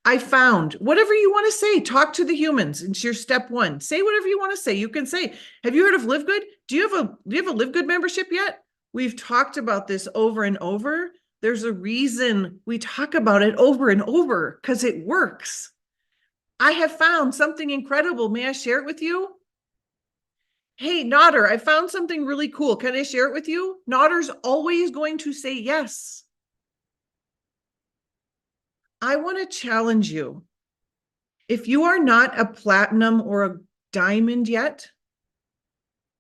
I found whatever you want to say. Talk to the humans. It's your step one. Say whatever you want to say. You can say, have you heard of LiveGood? Do you have a LiveGood membership yet? We've talked about this over and over. There's a reason we talk about it over and over, because it works. I have found something incredible. May I share it with you? Hey, Nodder, I found something really cool. Can I share it with you? Nodder's always going to say yes. I want to challenge you. If you are not a platinum or a diamond yet,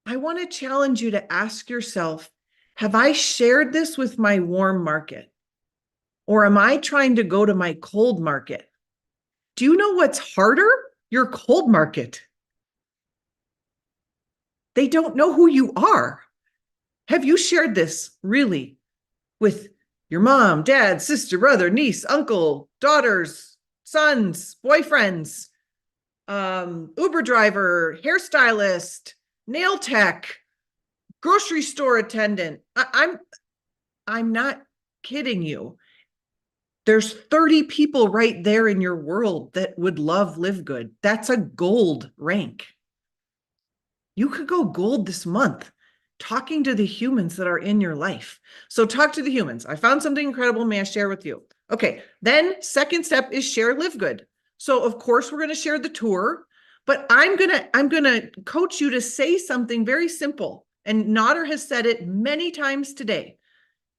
I want to challenge you to ask yourself, have I shared this with my warm market? Or am I trying to go to my cold market? Do you know what's harder? Your cold market. They don't know who you are. Have you shared this really with your mom, dad, sister, brother, niece, uncle, daughters, sons, boyfriends, Uber driver, hairstylist, nail tech, grocery store attendant? I'm not kidding you. There's 30 people right there in your world that would love LiveGood. That's a gold rank. You could go gold this month talking to the humans that are in your life. So talk to the humans. I found something incredible. May I share with you? Okay. Then second step is share LiveGood. So of course we're going to share the tour, but I'm going to coach you to say something very simple. And Nodder has said it many times today.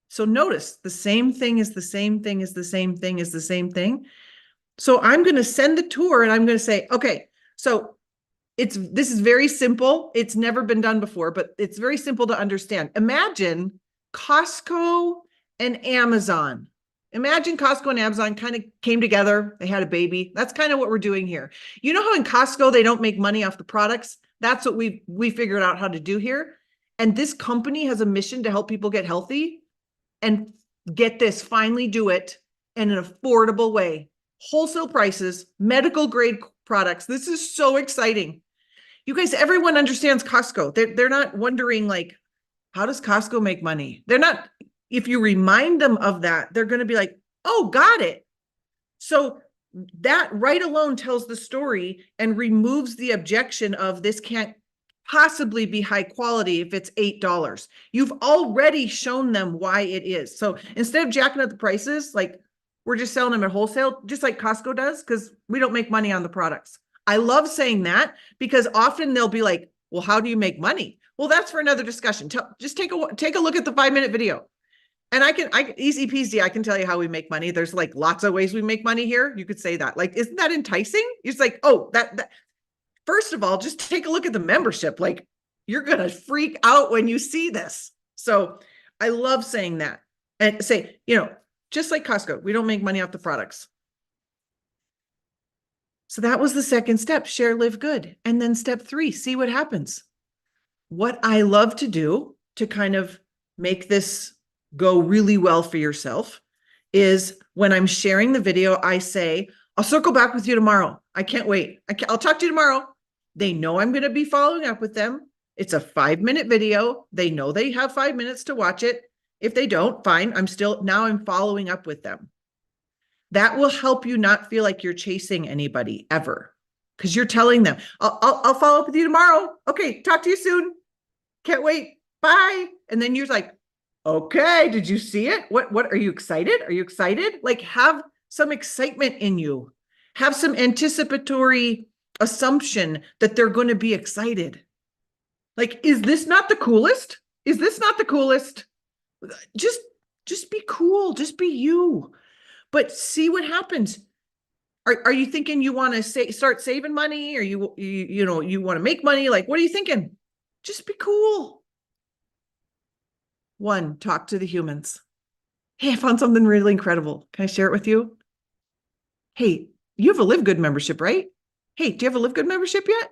So notice the same thing is the same thing is the same thing is the same thing. So I'm going to send the tour and I'm going to say, okay, so this is very simple. It's never been done before, but it's very simple to understand. Imagine Costco and Amazon. Imagine Costco and Amazon kind of came together. They had a baby. That's kind of what we're doing here. You know how in Costco, they don't make money off the products? That's what we figured out how to do here. And this company has a mission to help people get healthy and get this, finally do it in an affordable way. Wholesale prices, medical grade products. This is so exciting. You guys, everyone understands Costco. They're not wondering like, how does Costco make money? They're not, if you remind them of that, they're going to be like, oh, got it. So that right alone tells the story and removes the objection of this can't possibly be high quality if it's $8. You've already shown them why it is. So instead of jacking up the prices, like we're just selling them at wholesale, just like Costco does, because we don't make money on the products. I love saying that because often they'll be like, well, how do you make money? Well, that's for another discussion. Just take a look at the 5-minute video. And I easy peasy, I can tell you how we make money. There's like lots of ways we make money here. You could say that. Like, isn't that enticing? It's like, oh, that first of all, just take a look at the membership. Like, you're going to freak out when you see this. So I love saying that. And say, just like Costco, we don't make money off the products. So that was the second step, share LiveGood. And then step 3, see what happens. What I love to do to kind of make this go really well for yourself is when I'm sharing the video, I say, I'll circle back with you tomorrow. I can't wait. I'll talk to you tomorrow. They know I'm going to be following up with them. It's a 5-minute video. They know they have 5 minutes to watch it. If they don't, fine. I'm following up with them. That will help you not feel like you're chasing anybody ever, because you're telling them, I'll follow up with you tomorrow. Okay, talk to you soon. Can't wait. Bye. And then you're like, okay, did you see it? What are you excited? Are you excited? Like, have some excitement in you. Have some anticipatory assumption that they're going to be excited. Like, is this not the coolest? Is this not the coolest? Just be cool. Just be you. But see what happens. Are you thinking you want to start saving money, or you want to make money? Like, what are you thinking? Just be cool. 1, talk to the humans. Hey, I found something really incredible. Can I share it with you? Hey, you have a LiveGood membership, right? Hey, do you have a LiveGood membership yet?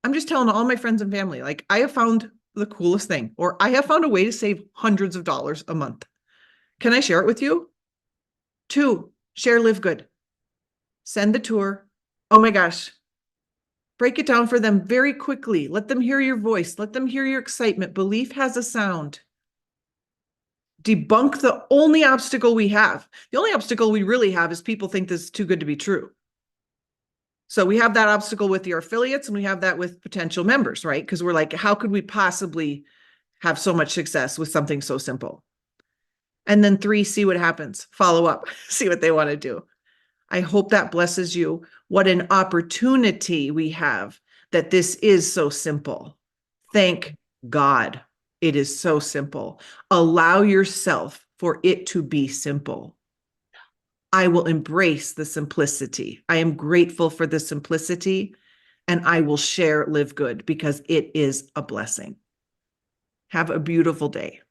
I'm just telling all my friends and family, like I have found the coolest thing, or I have found a way to save hundreds of dollars a month. Can I share it with you? 2, share LiveGood. Send the tour. Oh my gosh. Break it down for them very quickly. Let them hear your voice. Let them hear your excitement. Belief has a sound. Debunk the only obstacle we have. The only obstacle we really have is people think this is too good to be true. So we have that obstacle with your affiliates and we have that with potential members, right? Because we're like, how could we possibly have so much success with something so simple? And then 3, see what happens. Follow up, see what they want to do. I hope that blesses you. What an opportunity we have that this is so simple. Thank God it is so simple. Allow yourself for it to be simple. I will embrace the simplicity. I am grateful for the simplicity, and I will share LiveGood because it is a blessing. Have a beautiful day.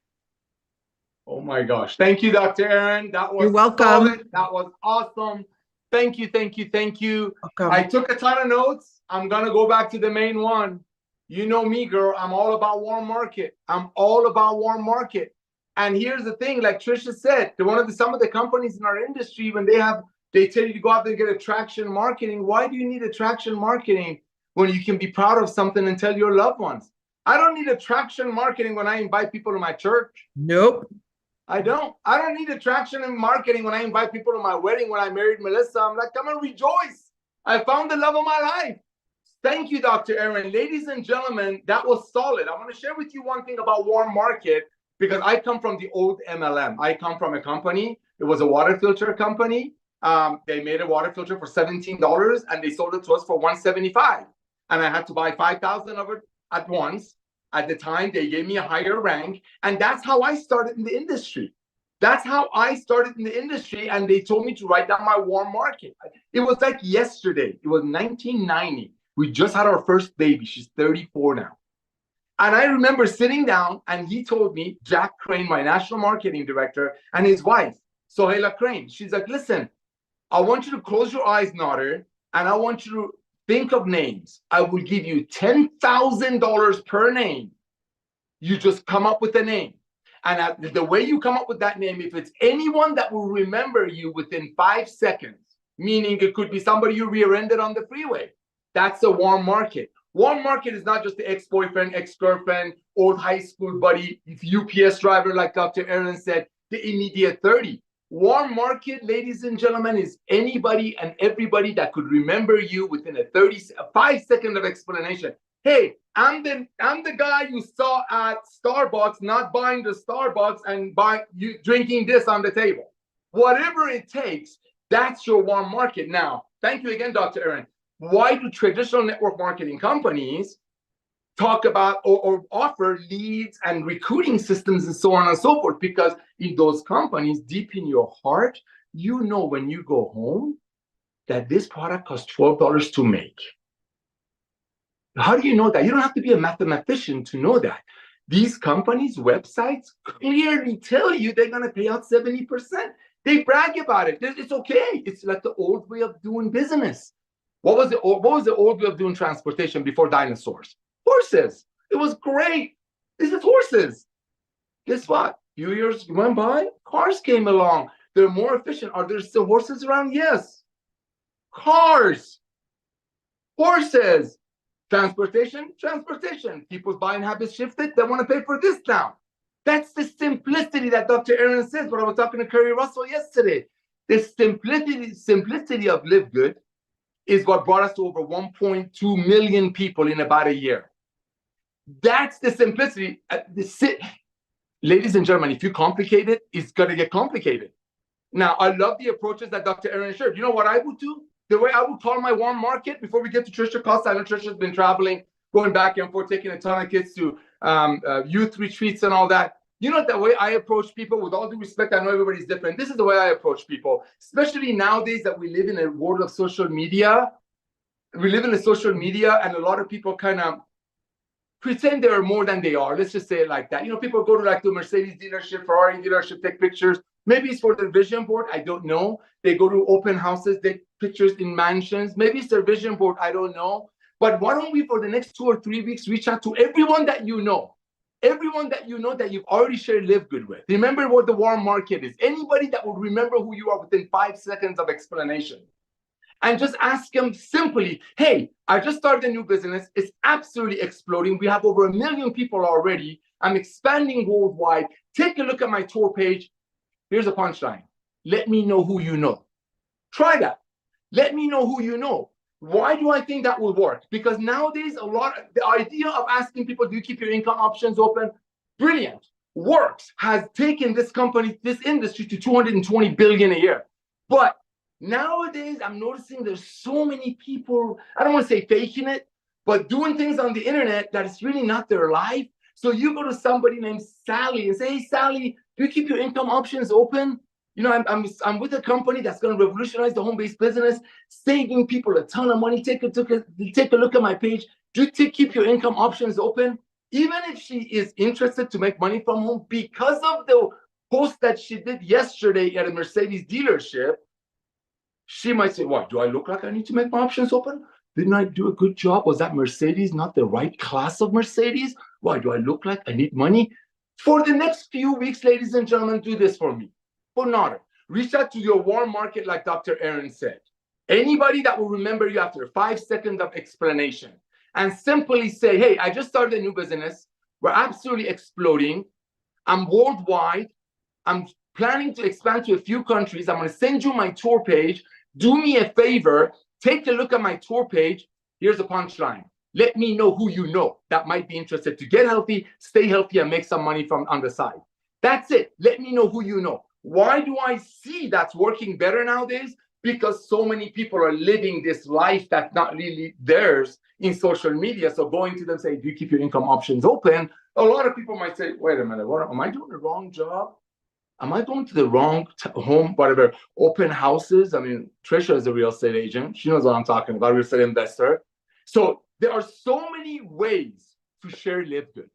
Oh my gosh. Thank you, Dr. Erin. That was You're welcome. solid. That was awesome. Thank you, thank you, thank you. Welcome. I took a ton of notes. I'm going to go back to the main one. You know me, girl. I'm all about warm market. I'm all about warm market. And here's the thing, like Trisha said, some of the companies in our industry, when they tell you to go out there and get attraction marketing. Why do you need attraction marketing when you can be proud of something and tell your loved ones? I don't need attraction marketing when I invite people to my church. Nope. I don't need attraction and marketing when I invite people to my wedding. When I married Melissa, I'm like, come and rejoice. I found the love of my life. Thank you, Dr. Erin. Ladies and gentlemen, that was solid. I want to share with you one thing about warm market, because I come from the old MLM. I come from a company. It was a water filter company. They made a water filter for $17 and they sold it to us for $175. And I had to buy 5,000 of it at once. At the time, they gave me a higher rank. And that's how I started in the industry. That's how I started in the industry. And they told me to write down my warm market. It was like yesterday. It was 1990. We just had our first baby. She's 34 now. And I remember sitting down and he told me, Jack Crane, my national marketing director, and his wife, Sohaila Crane, she's like, listen, I want you to close your eyes, Nader, and I want you to think of names. I will give you $10,000 per name. You just come up with a name. And the way you come up with that name, if it's anyone that will remember you within 5 seconds, meaning it could be somebody you rear-ended on the freeway, that's a warm market. Warm market is not just the ex-boyfriend, ex-girlfriend, old high school buddy, UPS driver, like Dr. Erin said, the immediate 30. Warm market, ladies and gentlemen, is anybody and everybody that could remember you within a 5 second of explanation. Hey, I'm the guy you saw at Starbucks, not buying the Starbucks and you drinking this on the table. Whatever it takes, that's your warm market. Now, thank you again, Dr. Erin. Why do traditional network marketing companies talk about or offer leads and recruiting systems and so on and so forth? Because in those companies, deep in your heart, you know when you go home that this product costs $12 to make. How do you know that? You don't have to be a mathematician to know that. These companies' websites clearly tell you they're going to pay out 70%. They brag about it. It's okay. It's like the old way of doing business. What was the old way of doing transportation before dinosaurs? Horses. It was great. This is horses. Guess what? Few years went by, cars came along. They're more efficient. Are there still horses around? Yes. Cars. Horses. Transportation. People's buying habits shifted. They want to pay for this now. That's the simplicity that Dr. Erin says. But I was talking to Curry Russell yesterday. The simplicity of LiveGood is what brought us to over 1.2 million people in about a year. That's the simplicity. Ladies and gentlemen, if you complicate it, it's going to get complicated. Now, I love the approaches that Dr. Erin shared. You know what I would do? The way I would call my warm market before we get to Trisha Costa. I know Trisha's been traveling, going back and forth, taking a ton of kids to youth retreats and all that. You know, the way I approach people, with all due respect, I know everybody's different. This is the way I approach people, especially nowadays that we live in a world of social media. We live in a social media, and a lot of people kind of pretend they're more than they are. Let's just say it like that. You know, people go to like the Mercedes dealership, Ferrari dealership, take pictures. Maybe it's for their vision board. I don't know. They go to open houses, take pictures in mansions. Maybe it's their vision board. I don't know. But why don't we, for the next 2 or 3 weeks, reach out to everyone that you know, that you've already shared LiveGood with. Remember what the warm market is. Anybody that would remember who you are within 5 seconds of explanation. And just ask them simply, hey, I just started a new business. It's absolutely exploding. We have over 1 million people already. I'm expanding worldwide. Take a look at my tour page. Here's a punchline. Let me know who you know. Try that. Let me know who you know. Why do I think that will work? Because nowadays, the idea of asking people, do you keep your income options open? Brilliant. Works. Has taken this company, this industry to 220 billion a year. But nowadays, I'm noticing there's so many people, I don't want to say faking it, but doing things on the internet that is really not their life. So you go to somebody named Sally and say, hey, Sally, do you keep your income options open? You know, I'm with a company that's going to revolutionize the home-based business, saving people a ton of money. Take a look at my page. Do you keep your income options open? Even if she is interested to make money from home, because of the post that she did yesterday at a Mercedes dealership, she might say, what, do I look like I need to make my options open? Didn't I do a good job? Was that Mercedes not the right class of Mercedes? Why do I look like I need money? For the next few weeks, ladies and gentlemen, do this for me. For Nader, reach out to your warm market like Dr. Aaron said. Anybody that will remember you after 5 seconds of explanation and simply say, hey, I just started a new business. We're absolutely exploding. I'm worldwide. I'm planning to expand to a few countries. I'm going to send you my tour page. Do me a favor. Take a look at my tour page. Here's a punchline. Let me know who you know that might be interested to get healthy, stay healthy, and make some money from on the side. That's it. Let me know who you know. Why do I see that's working better nowadays? Because so many people are living this life that's not really theirs in social media. So going to them, say, do you keep your income options open? A lot of people might say, wait a minute, what, am I doing the wrong job? Am I going to the wrong home, whatever, open houses? I mean, Trisha is a real estate agent. She knows what I'm talking about, real estate investor. So there are so many ways to share LiveGood.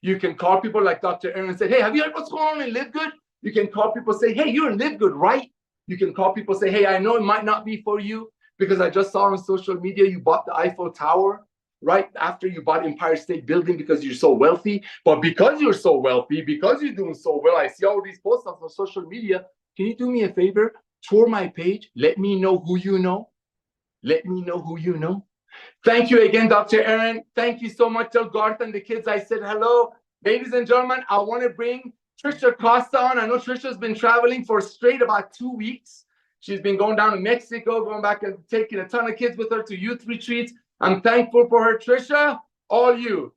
You can call people like Dr. Aaron and say, hey, have you heard what's going on in LiveGood? You can call people say, hey, you're in LiveGood, right? You can call people say, hey, I know it might not be for you because I just saw on social media you bought the Eiffel Tower right after you bought Empire State Building because you're so wealthy. But because you're so wealthy, because you're doing so well, I see all these posts on social media. Can you do me a favor? Tour my page. Let me know who you know. Let me know who you know. Thank you again, Dr. Aaron. Thank you so much. Tell Garth and the kids I said hello. Ladies and gentlemen, I want to bring Trisha Costa on. I know Trisha's been traveling for straight about 2 weeks. She's been going down to Mexico, going back and taking a ton of kids with her to youth retreats. I'm thankful for her. Trisha, all you.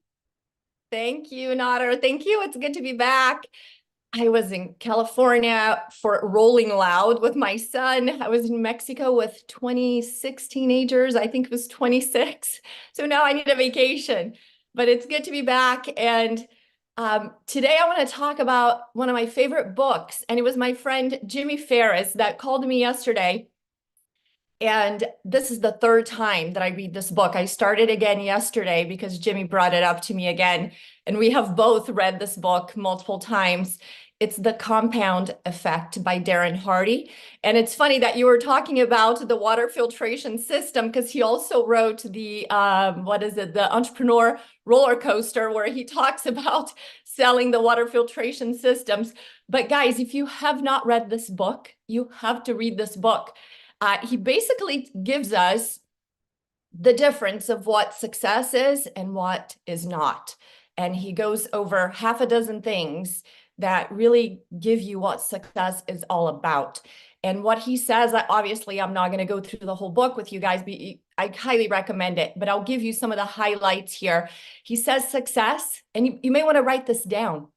Thank you, Nader. Thank you. It's good to be back. I was in California for Rolling Loud with my son. I was in Mexico with 26 teenagers. I think it was 26. So now I need a vacation, but it's good to be back. And today I want to talk about one of my favorite books. And it was my friend Jimmy Ferris that called me yesterday. And this is the third time that I read this book. I started again yesterday because Jimmy brought it up to me again. And we have both read this book multiple times. It's The Compound Effect by Darren Hardy. And it's funny that you were talking about the water filtration system because he also wrote the, the Entrepreneur Roller Coaster, where he talks about selling the water filtration systems. But guys, if you have not read this book, you have to read this book. He basically gives us the difference of what success is and what is not. And he goes over half a dozen things that really give you what success is all about. And what he says, obviously, I'm not going to go through the whole book with you guys, but I highly recommend it. But I'll give you some of the highlights here. He says success, and you may want to write this down,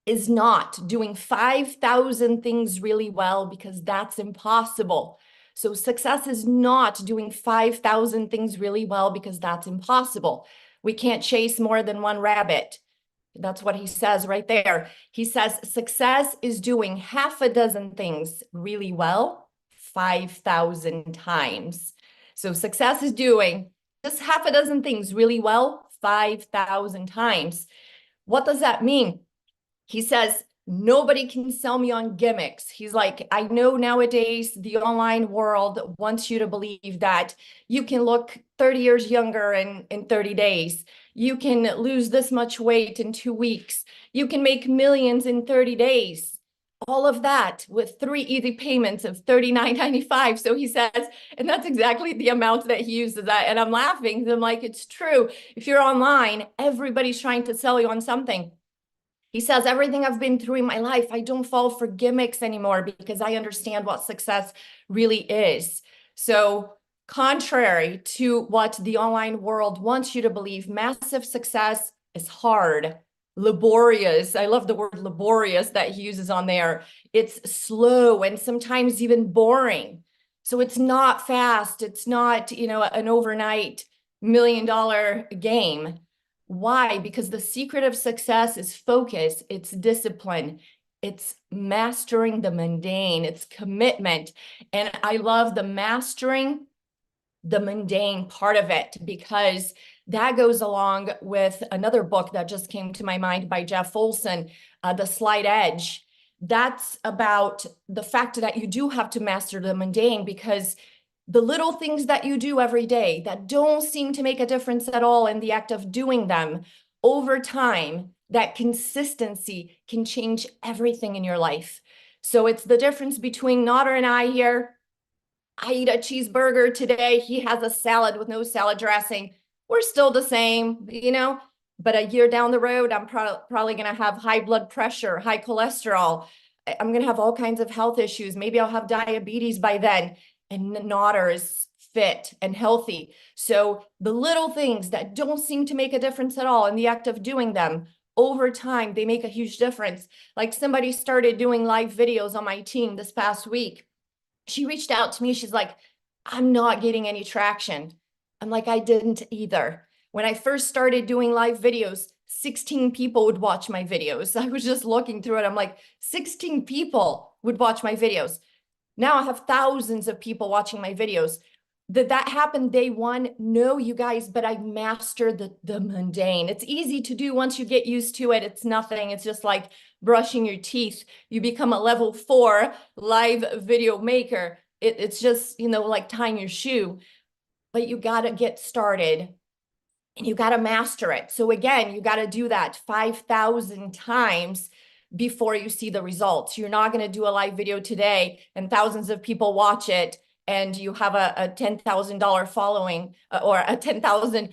is not doing 5,000 things really well, because that's impossible. So success is not doing 5,000 things really well, because that's impossible. We can't chase more than one rabbit. That's what he says right there. He says success is doing half a dozen things really well 5,000 times. So success is doing just half a dozen things really well 5,000 times. What does that mean? He says Nobody can sell me on gimmicks. He's like, I know nowadays the online world wants you to believe that you can look 30 years younger in 30 days. You can lose this much weight in 2 weeks. You can make millions in 30 days. All of that with 3 easy payments of $39.95. So he says, and that's exactly the amount that he uses that. And I'm laughing. I'm like, it's true. If you're online, everybody's trying to sell you on something. He says, everything I've been through in my life, I don't fall for gimmicks anymore because I understand what success really is. So contrary to what the online world wants you to believe, massive success is hard, laborious. I love the word laborious that he uses on there. It's slow and sometimes even boring. So it's not fast. It's not, an overnight $1 million game. Why? Because the secret of success is focus, it's discipline, it's mastering the mundane, it's commitment. And I love the mastering the mundane part of it, because that goes along with another book that just came to my mind by Jeff Olson, The Slight Edge. That's about the fact that you do have to master the mundane, because the little things that you do every day that don't seem to make a difference at all in the act of doing them, over time, that consistency can change everything in your life. So it's the difference between Nader and I here. I eat a cheeseburger today. He has a salad with no salad dressing. We're still the same, but a year down the road, I'm probably going to have high blood pressure, high cholesterol. I'm going to have all kinds of health issues. Maybe I'll have diabetes by then. And Nader is fit and healthy. So the little things that don't seem to make a difference at all in the act of doing them, over time, they make a huge difference. Like somebody started doing live videos on my team this past week. She reached out to me. She's like, I'm not getting any traction. I'm like, I didn't either. When I first started doing live videos, 16 people would watch my videos. I was just looking through it. I'm like, 16 people would watch my videos. Now I have thousands of people watching my videos. That happened day one? No, you guys, but I mastered the mundane. It's easy to do once you get used to it. It's nothing. It's just like brushing your teeth. You become a level 4 live video maker. It's just, like tying your shoe. But you got to get started and you got to master it. So again, you got to do that 5,000 times before you see the results. You're not going to do a live video today and thousands of people watch it and you have a $10,000 following or a 10,000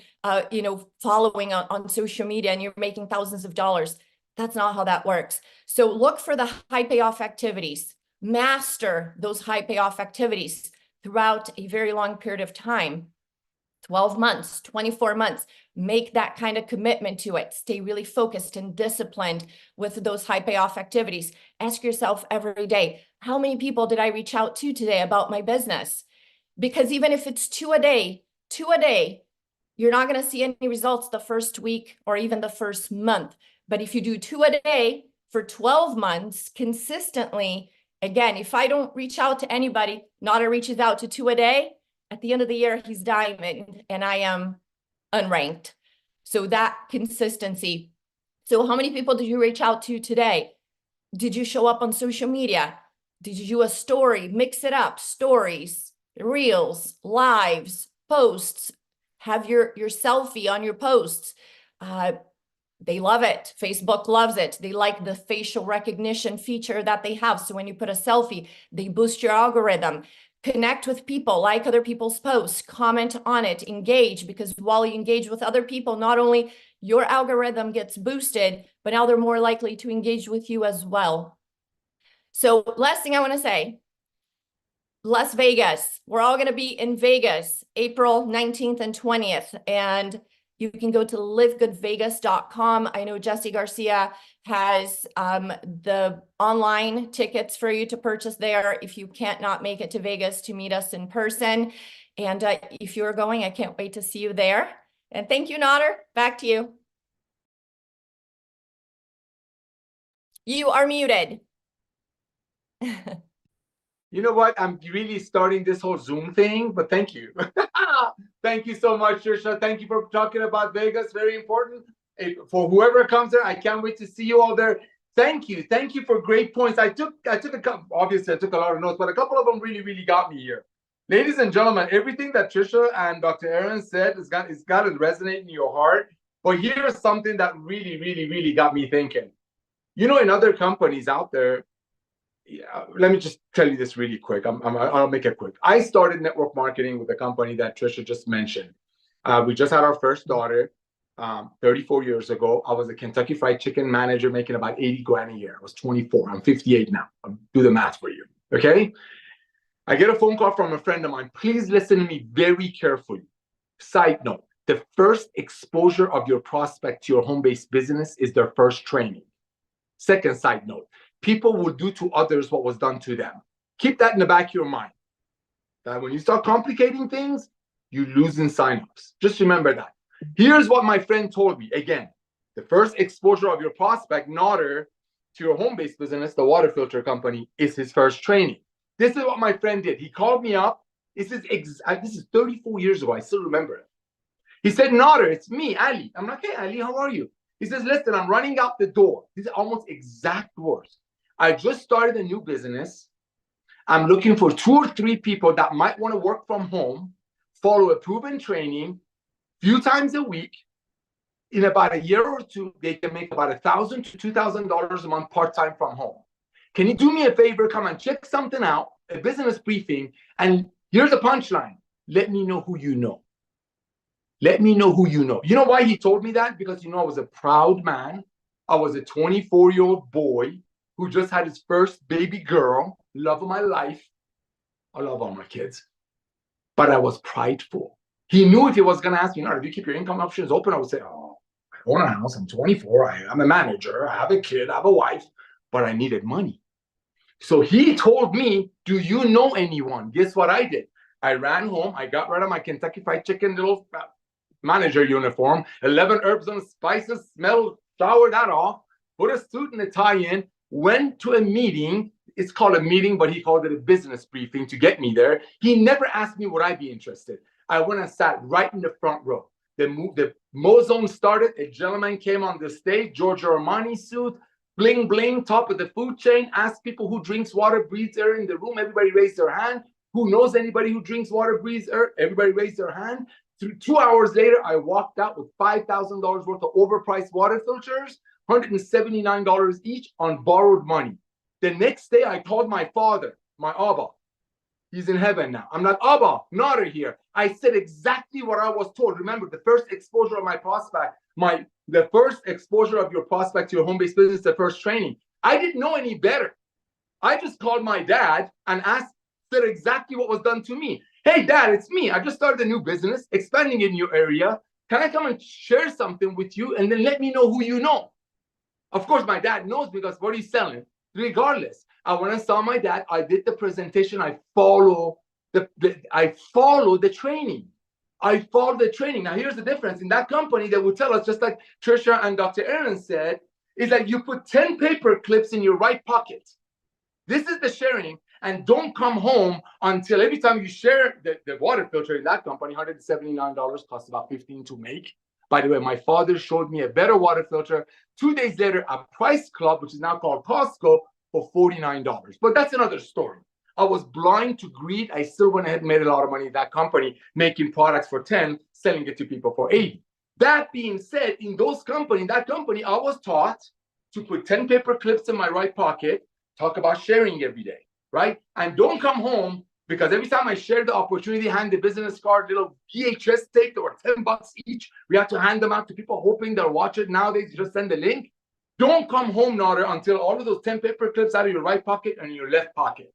following on social media and you're making thousands of dollars. That's not how that works. So look for the high payoff activities. Master those high payoff activities throughout a very long period of time. 12 months, 24 months, make that kind of commitment to it. Stay really focused and disciplined with those high payoff activities. Ask yourself every day, how many people did I reach out to today about my business? Because even if it's 2 a day, you're not going to see any results the first week or even the first month. But if you do 2 a day for 12 months consistently, again, if I don't reach out to anybody, Nader reaches out to 2 a day, at the end of the year, he's diamond and I am unranked. So that consistency. So how many people did you reach out to today? Did you show up on social media? Did you do a story? Mix it up. Stories, reels, lives, posts. Have your selfie on your posts. They love it. Facebook loves it. They like the facial recognition feature that they have. So when you put a selfie, they boost your algorithm. Connect with people, like other people's posts, comment on it, engage, because while you engage with other people, not only your algorithm gets boosted, but now they're more likely to engage with you as well. So last thing I want to say, Las Vegas. We're all going to be in Vegas, April 19th and 20th. And you can go to livegoodvegas.com. I know Jesse Garcia has the online tickets for you to purchase there if you can't not make it to Vegas to meet us in person. And if you're going, I can't wait to see you there. And thank you, Nader. Back to you. You are muted. You know what? I'm really starting this whole Zoom thing, but thank you. Thank you so much, Trisha. Thank you for talking about Vegas. Very important. For whoever comes there, I can't wait to see you all there. Thank you for great points. I took a couple. Obviously, I took a lot of notes, but a couple of them really got me here. Ladies and gentlemen, everything that Trisha and Dr. Aaron said is got to resonate in your heart. But here's something that really got me thinking. You know, in other companies out there, let me just tell you this really quick. I'll make it quick. I started network marketing with a company that Trisha just mentioned. We just had our first daughter 34 years ago. I was a Kentucky Fried Chicken manager making about 80 grand a year. I was 24. I'm 58 now. I'll do the math for you. Okay. I get a phone call from a friend of mine. Please listen to me very carefully. Side note, the first exposure of your prospect to your home-based business is their first training. Second side note, people will do to others what was done to them. Keep that in the back of your mind. That when you start complicating things, you lose in signups. Just remember that. Here's what my friend told me. Again, the first exposure of your prospect, Nader, to your home-based business, the water filter company, is his first training. This is what my friend did. He called me up. This is 34 years ago. I still remember it. He said, Nader, it's me, Ali. I'm like, hey, Ali, how are you? He says, listen, I'm running out the door. These are almost exact words. I just started a new business. I'm looking for 2 or 3 people that might want to work from home, follow a proven training, few times a week. In about a year or 2, they can make about $1,000 to $2,000 a month part-time from home. Can you do me a favor? Come and check something out, a business briefing, and here's the punchline. Let me know who you know. Let me know who you know. You know why he told me that? Because, I was a proud man. I was a 24-year-old boy who just had his first baby girl, love of my life. I love all my kids. But I was prideful. He knew if he was going to ask me, if you keep your income options open, I would say, I own a house, I'm 24, I'm a manager, I have a kid, I have a wife, but I needed money. So he told me, do you know anyone? Guess what I did? I ran home. I got rid of my Kentucky Fried Chicken little manager uniform, 11 herbs and spices, smell, shower that off, put a suit and a tie in, went to a meeting. It's called a meeting, but he called it a business briefing to get me there. He never asked me would I be interested. I went and sat right in the front row. The Mozone started. A gentleman came on the stage, Giorgio Armani suit, bling, bling, top of the food chain, ask people who drinks water, breathes air in the room. Everybody raised their hand. Who knows anybody who drinks water, breathes air? Everybody raised their hand. 2 hours later, I walked out with $5,000 worth of overpriced water filters, $179 each on borrowed money. The next day, I called my father, my Abba. He's in heaven now. I'm like, Abba, Nader here. I said exactly what I was told. Remember, the first exposure of my prospect, the first exposure of your prospect to your home-based business, the first training. I didn't know any better. I just called my dad and said exactly what was done to me. Hey, Dad, it's me. I just started a new business, expanding in your area. Can I come and share something with you? And then let me know who you know. Of course, my dad knows because what he's selling. Regardless, when I saw my dad, I did the presentation. I follow the training. I followed the training. Now, here's the difference. In that company, they would tell us, just like Trisha and Dr. Aaron said, is that you put 10 paper clips in your right pocket. This is the sharing. And don't come home until every time you share the water filter in that company, $179 costs about $15 to make. By the way, my father showed me a better water filter. 2 days later, a Price Club, which is now called Costco, for $49. But that's another story. I was blind to greed. I still went ahead and made a lot of money in that company, making products for 10, selling it to people for 80. That being said, in that company, I was taught to put 10 paper clips in my right pocket, talk about sharing every day. Right? And don't come home because every time I share the opportunity, hand the business card, little VHS tape, that were $10 each. We have to hand them out to people hoping they'll watch it. Nowadays, you just send the link. Don't come home, Nader, until all of those 10 paper clips out of your right pocket and your left pocket.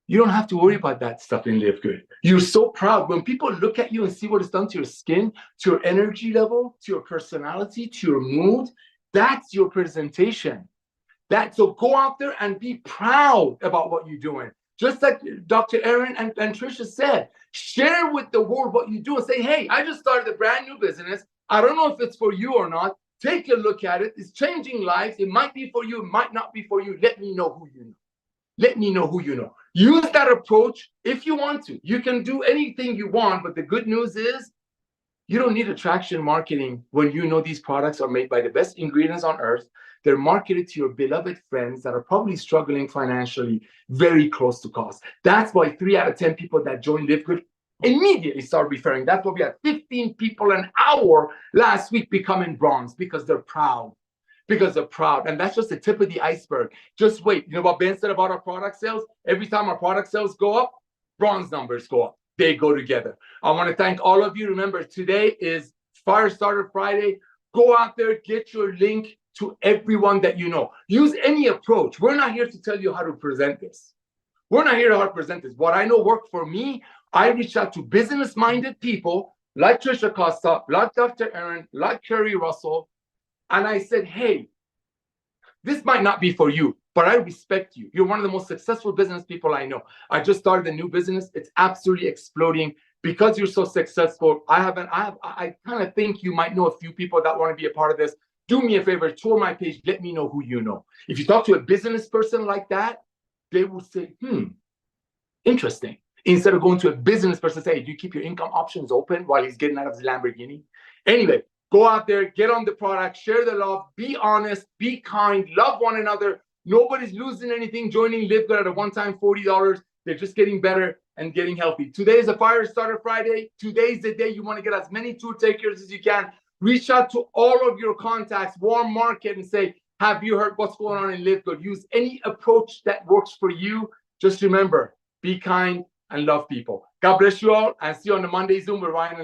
You don't have to worry about that stuff in LiveGood. You're so proud. When people look at you and see what it's done to your skin, to your energy level, to your personality, to your mood, that's your presentation. So go out there and be proud about what you're doing. Just like Dr. Aaron and Trisha said, share with the world what you do and say, hey, I just started a brand new business. I don't know if it's for you or not. Take a look at it. It's changing lives. It might be for you. It might not be for you. Let me know who you know. Let me know who you know. Use that approach if you want to. You can do anything you want, but the good news is You don't need attraction marketing when you know these products are made by the best ingredients on earth. They're marketed to your beloved friends that are probably struggling financially, very close to cost. That's why 3 out of 10 people that join LiveGood immediately start referring. That's why we had 15 people an hour last week becoming bronze, because they're proud. Because they're proud. And that's just the tip of the iceberg. Just wait. You know what Ben said about our product sales? Every time our product sales go up, bronze numbers go up. They go together. I want to thank all of you. Remember, today is Firestarter Friday. Go out there, get your link to everyone that you know. Use any approach. We're not here to tell you how to present this. We're not here to how to present this. What I know worked for me, I reached out to business-minded people like Trisha Costa, like Dr. Aaron, like Kerry Russell, and I said, hey, this might not be for you, but I respect you. You're one of the most successful business people I know. I just started a new business. It's absolutely exploding. Because you're so successful, I kind of think you might know a few people that want to be a part of this. Do me a favor, tour my page, let me know who you know. If you talk to a business person like that, they will say, interesting. Instead of going to a business person, say, hey, do you keep your income options open while he's getting out of his Lamborghini? Anyway, go out there, get on the product, share the love, be honest, be kind, love one another. Nobody's losing anything joining LiveGood at a one-time $40. They're just getting better and getting healthy. Today is a Firestarter Friday. Today's the day you want to get as many tour takers as you can. Reach out to all of your contacts, warm market, and say, have you heard what's going on in LiveGood? Use any approach that works for you. Just remember, be kind and love people. God bless you all, and see you on the Monday Zoom with Ryan and